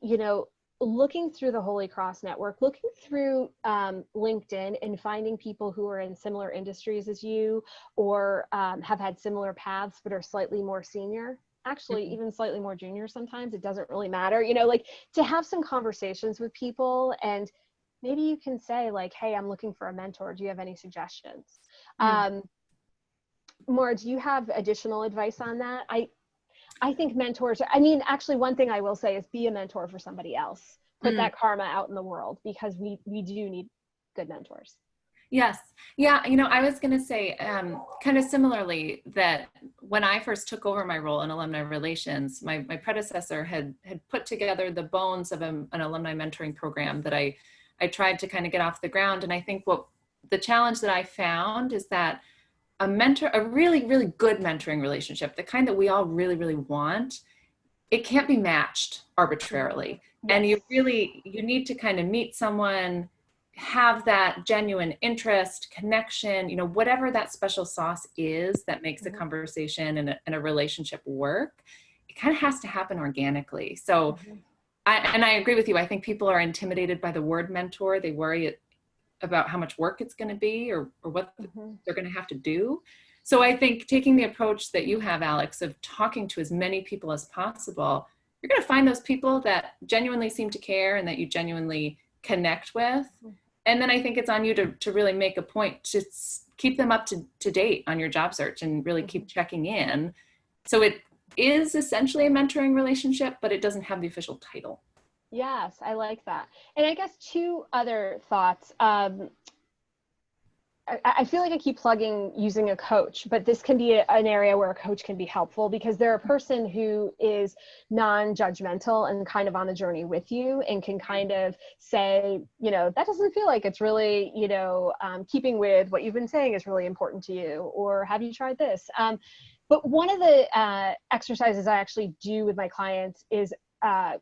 looking through the Holy Cross network, looking through LinkedIn and finding people who are in similar industries as you, or have had similar paths but are slightly more senior, actually even slightly more junior sometimes, it doesn't really matter, like to have some conversations with people, and maybe you can say like, hey, I'm looking for a mentor. Do you have any suggestions? Maura, do you have additional advice on that? I think mentors, actually one thing I will say is be a mentor for somebody else. Put that karma out in the world, because we do need good mentors. Yes. Yeah. I was going to say kind of similarly that when I first took over my role in alumni relations, my predecessor had put together the bones of an alumni mentoring program that I tried to kind of get off the ground. And I think what the challenge that I found is that a really, really good mentoring relationship, the kind that we all really, really want, it can't be matched arbitrarily. Yes. And you need to kind of meet someone, have that genuine interest, connection, whatever that special sauce is that makes a conversation and a relationship work. It kind of has to happen organically. So I agree with you. I think people are intimidated by the word mentor. They worry about how much work it's going to be or what they're going to have to do. So I think taking the approach that you have, Alex, of talking to as many people as possible, you're going to find those people that genuinely seem to care and that you genuinely connect with. And then I think it's on you to really make a point to keep them up to date on your job search and really keep checking in. So it is essentially a mentoring relationship, but it doesn't have the official title. Yes, I like that. And I guess two other thoughts. I feel like I keep plugging using a coach, but this can be an area where a coach can be helpful, because they're a person who is non-judgmental and kind of on the journey with you and can kind of say, that doesn't feel like it's really, keeping with what you've been saying is really important to you, or have you tried this? But one of the exercises I actually do with my clients is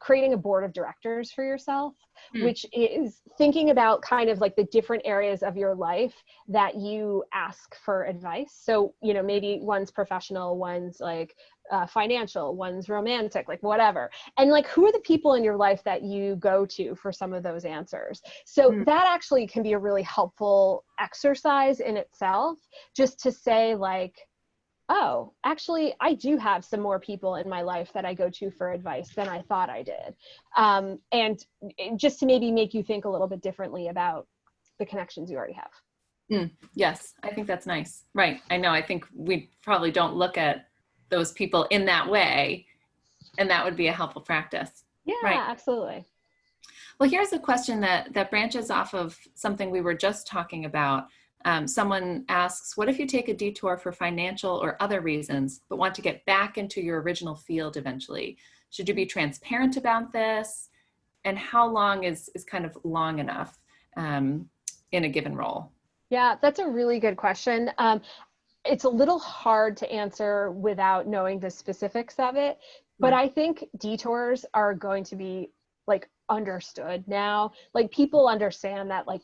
creating a board of directors for yourself, which is thinking about kind of like the different areas of your life that you ask for advice. So, maybe one's professional, one's like financial, one's romantic, like whatever. And like, who are the people in your life that you go to for some of those answers? So that actually can be a really helpful exercise in itself, just to say like, oh, actually, I do have some more people in my life that I go to for advice than I thought I did. And just to maybe make you think a little bit differently about the connections you already have. Yes, I think that's nice. Right. I know. I think we probably don't look at those people in that way, and that would be a helpful practice. Yeah, Right. absolutely. Well, here's a question that branches off of something we were just talking about. Someone asks, what if you take a detour for financial or other reasons, but want to get back into your original field eventually? Should you be transparent about this? And how long is kind of long enough in a given role? Yeah, that's a really good question. It's a little hard to answer without knowing the specifics of it, but I think detours are going to be like understood now. Like people understand that like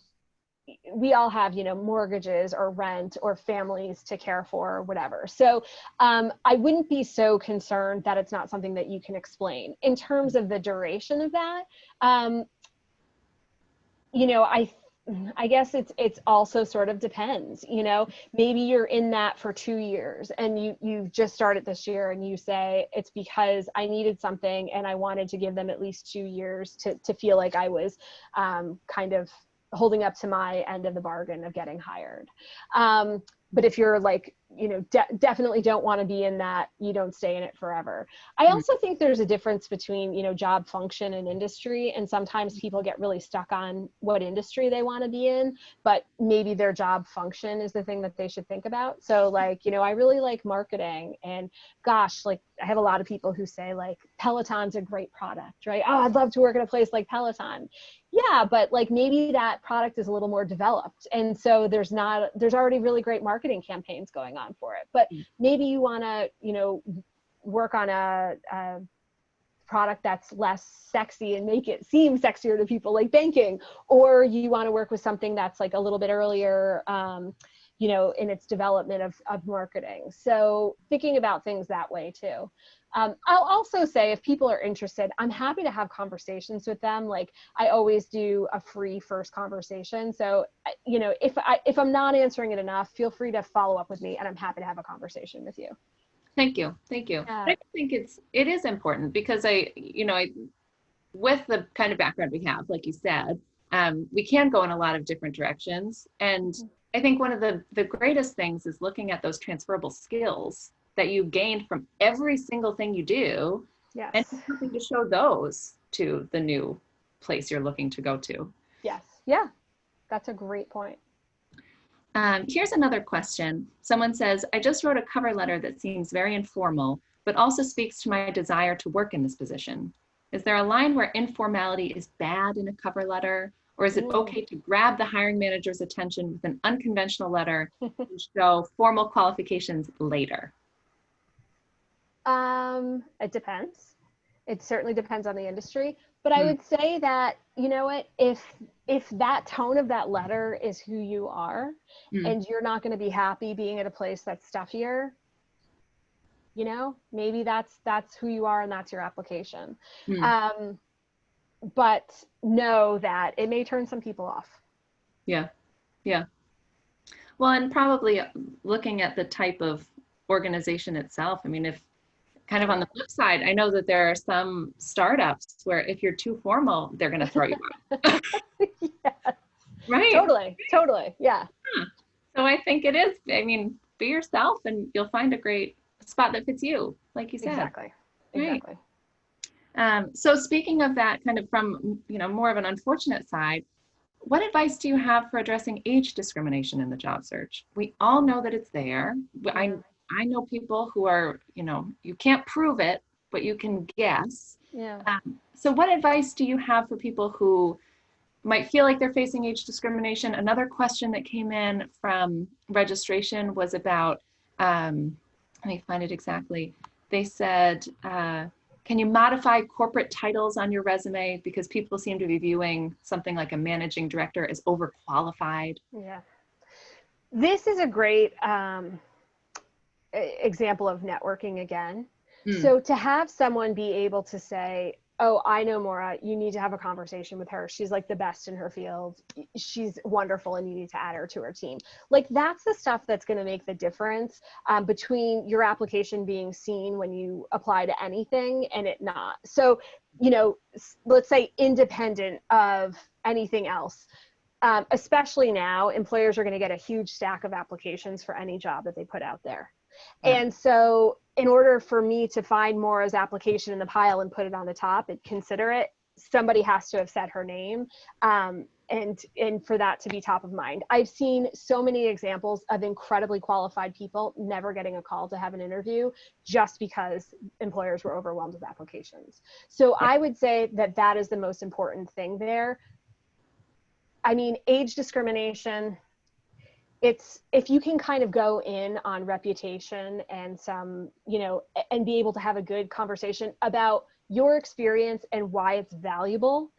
we all have, you know, mortgages or rent or families to care for or whatever. So I wouldn't be so concerned that it's not something that you can explain. In terms of the duration of that, you know, I guess it's also sort of depends, you know, maybe you're in that for 2 years and you've just started this year and you say it's because I needed something and I wanted to give them at least 2 years to feel like I was kind of holding up to my end of the bargain of getting hired. But if you're like, you know, definitely don't want to be in that, you don't stay in it forever. I also think there's a difference between, you know, job function and industry. And sometimes people get really stuck on what industry they want to be in, but maybe their job function is the thing that they should think about. So like, you know, I really like marketing and gosh, like I have a lot of people who say like Peloton's a great product, right? Oh, I'd love to work at a place like Peloton. Yeah, but like maybe that product is a little more developed. And so there's already really great marketing campaigns going on for it. But maybe you want to, you know, work on a product that's less sexy and make it seem sexier to people, like banking, or you want to work with something that's like a little bit earlier, you know, in its development of marketing. So thinking about things that way too. I'll also say if people are interested, I'm happy to have conversations with them. Like I always do a free first conversation. So, you know, if I'm not answering it enough, feel free to follow up with me and I'm happy to have a conversation with you. Thank you. Thank you. Yeah. I think it is important because with the kind of background we have, like you said, we can go in a lot of different directions. And I think one of the greatest things is looking at those transferable skills that you gained from every single thing you do, yes, and something to show those to the new place you're looking to go to. Yes. Yeah. That's a great point. Here's another question. Someone says, I just wrote a cover letter that seems very informal, but also speaks to my desire to work in this position. Is there a line where informality is bad in a cover letter? Or is it okay to grab the hiring manager's attention with an unconventional letter and show formal qualifications later? It depends. It certainly depends on the industry, but I would say that, you know what, if that tone of that letter is who you are and you're not going to be happy being at a place that's stuffier, you know, maybe that's who you are and that's your application. But know that it may turn some people off. Yeah. Yeah. Well, and probably looking at the type of organization itself. I mean, if kind of on the flip side, I know that there are some startups where if you're too formal, they're going to throw you out. Yes. Right. Totally. Yeah. So I think it is, I mean, be yourself and you'll find a great spot that fits you, like you said. Exactly. Right. So speaking of that kind of from, you know, more of an unfortunate side, what advice do you have for addressing age discrimination in the job search? We all know that it's there. I know people who are, you know, you can't prove it, but you can guess. Yeah. So what advice do you have for people who might feel like they're facing age discrimination? Another question that came in from registration was about, let me find it exactly. They said, can you modify corporate titles on your resume? Because people seem to be viewing something like a managing director as overqualified. Yeah. This is a great example of networking again. So to have someone be able to say, oh, I know Maura, you need to have a conversation with her. She's like the best in her field. She's wonderful and you need to add her to our team. Like that's the stuff that's going to make the difference between your application being seen when you apply to anything and it not. So, you know, let's say independent of anything else, especially now, employers are going to get a huge stack of applications for any job that they put out there. Yeah. And so in order for me to find Maura's application in the pile and put it on the top and consider it, somebody has to have said her name and for that to be top of mind. I've seen so many examples of incredibly qualified people never getting a call to have an interview just because employers were overwhelmed with applications. So Yeah. I would say that that is the most important thing there. I mean, age discrimination, it's if you can kind of go in on reputation and some, you know, and be able to have a good conversation about your experience and why it's valuable,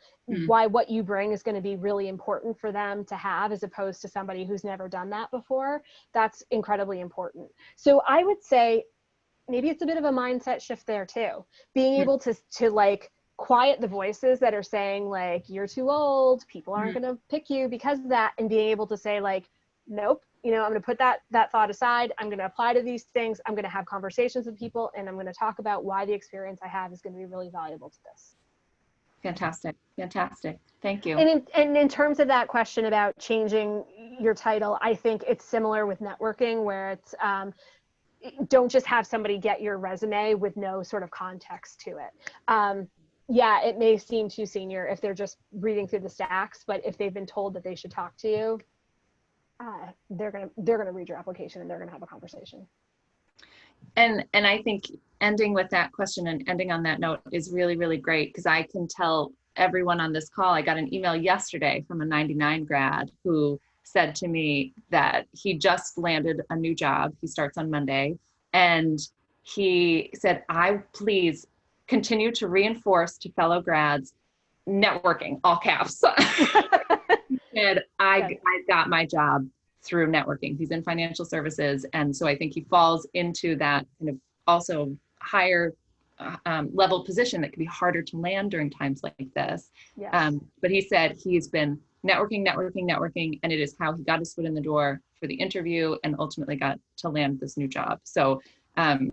why what you bring is going to be really important for them to have as opposed to somebody who's never done that before, that's incredibly important. So I would say maybe it's a bit of a mindset shift there too. Being able to like quiet the voices that are saying like, you're too old, people aren't going to pick you because of that, and being able to say like, nope, you know, I'm going to put that thought aside. I'm going to apply to these things. I'm going to have conversations with people, and I'm going to talk about why the experience I have is going to be really valuable to this. Fantastic. Fantastic. Thank you. And in terms of that question about changing your title, I think it's similar with networking where it's, don't just have somebody get your resume with no sort of context to it. Yeah, it may seem too senior if they're just reading through the stacks, but if they've been told that they should talk to you, they're gonna read your application and they're gonna have a conversation. And I think ending with that question and ending on that note is really, really great, because I can tell everyone on this call, I got an email yesterday from a 99 grad who said to me that he just landed a new job. He starts on Monday, and he said, I please continue to reinforce to fellow grads, networking, all caps. And I got my job through networking. He's in financial services. And so I think he falls into that kind of also higher level position that can be harder to land during times like this. Yes. But he said he's been networking, and it is how he got his foot in the door for the interview and ultimately got to land this new job. So I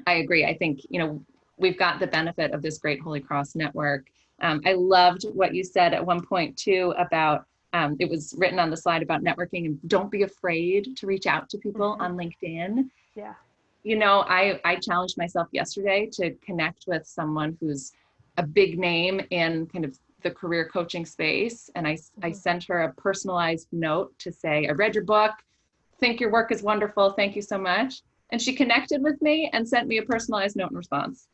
agree. I think, you know, we've got the benefit of this great Holy Cross network. I loved what you said at one point too about, it was written on the slide about networking, and don't be afraid to reach out to people on LinkedIn. Yeah. You know, I challenged myself yesterday to connect with someone who's a big name in kind of the career coaching space. And I sent her a personalized note to say, I read your book, think your work is wonderful, thank you so much. And she connected with me and sent me a personalized note in response.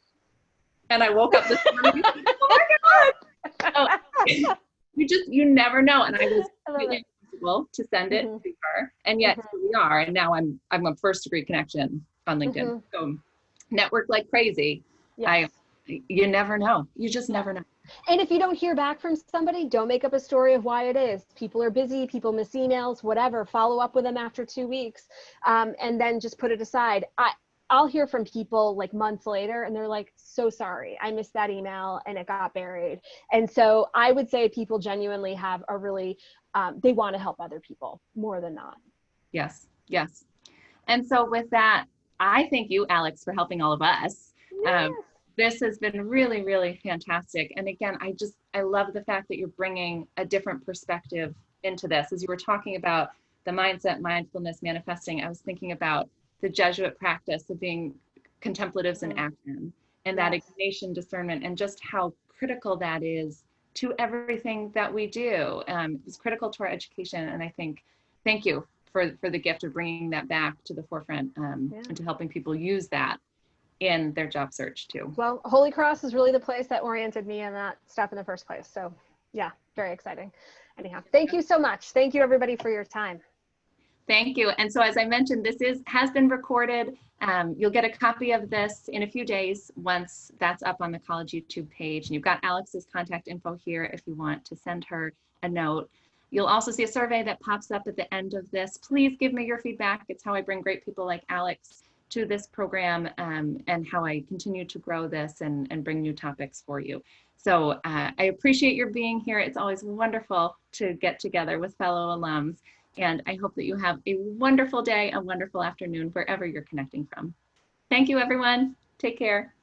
And I woke up this morning, oh my God. Oh, you never know. And I was completely uncomfortable to send it to her. And yet here we are. And now I'm a first degree connection on LinkedIn. So network like crazy. Yes. You never know. You just never know. And if you don't hear back from somebody, don't make up a story of why it is. People are busy, people miss emails, whatever. Follow up with them after 2 weeks, and then just put it aside. I'll hear from people like months later and they're like, so sorry, I missed that email and it got buried. And so I would say people genuinely have a really, they want to help other people more than not. Yes, yes. And so with that, I thank you, Alex, for helping all of us. Yes. This has been really, really fantastic. And again, I love the fact that you're bringing a different perspective into this. As you were talking about the mindset, mindfulness, manifesting, I was thinking about the Jesuit practice of being contemplatives in action, and that ignition, discernment, and just how critical that is to everything that we do. It's critical to our education. And I think, thank you for the gift of bringing that back to the forefront and to helping people use that in their job search too. Well, Holy Cross is really the place that oriented me in that stuff in the first place. So yeah, very exciting. Anyhow, thank you so much. Thank you everybody for your time. Thank you. And so as I mentioned, this has been recorded. You'll get a copy of this in a few days once that's up on the college YouTube page. And you've got Alex's contact info here if you want to send her a note. You'll also see a survey that pops up at the end of this. Please give me your feedback. It's how I bring great people like Alex to this program and how I continue to grow this and bring new topics for you. So I appreciate your being here. It's always wonderful to get together with fellow alums. And I hope that you have a wonderful day, a wonderful afternoon, wherever you're connecting from. Thank you, everyone. Take care.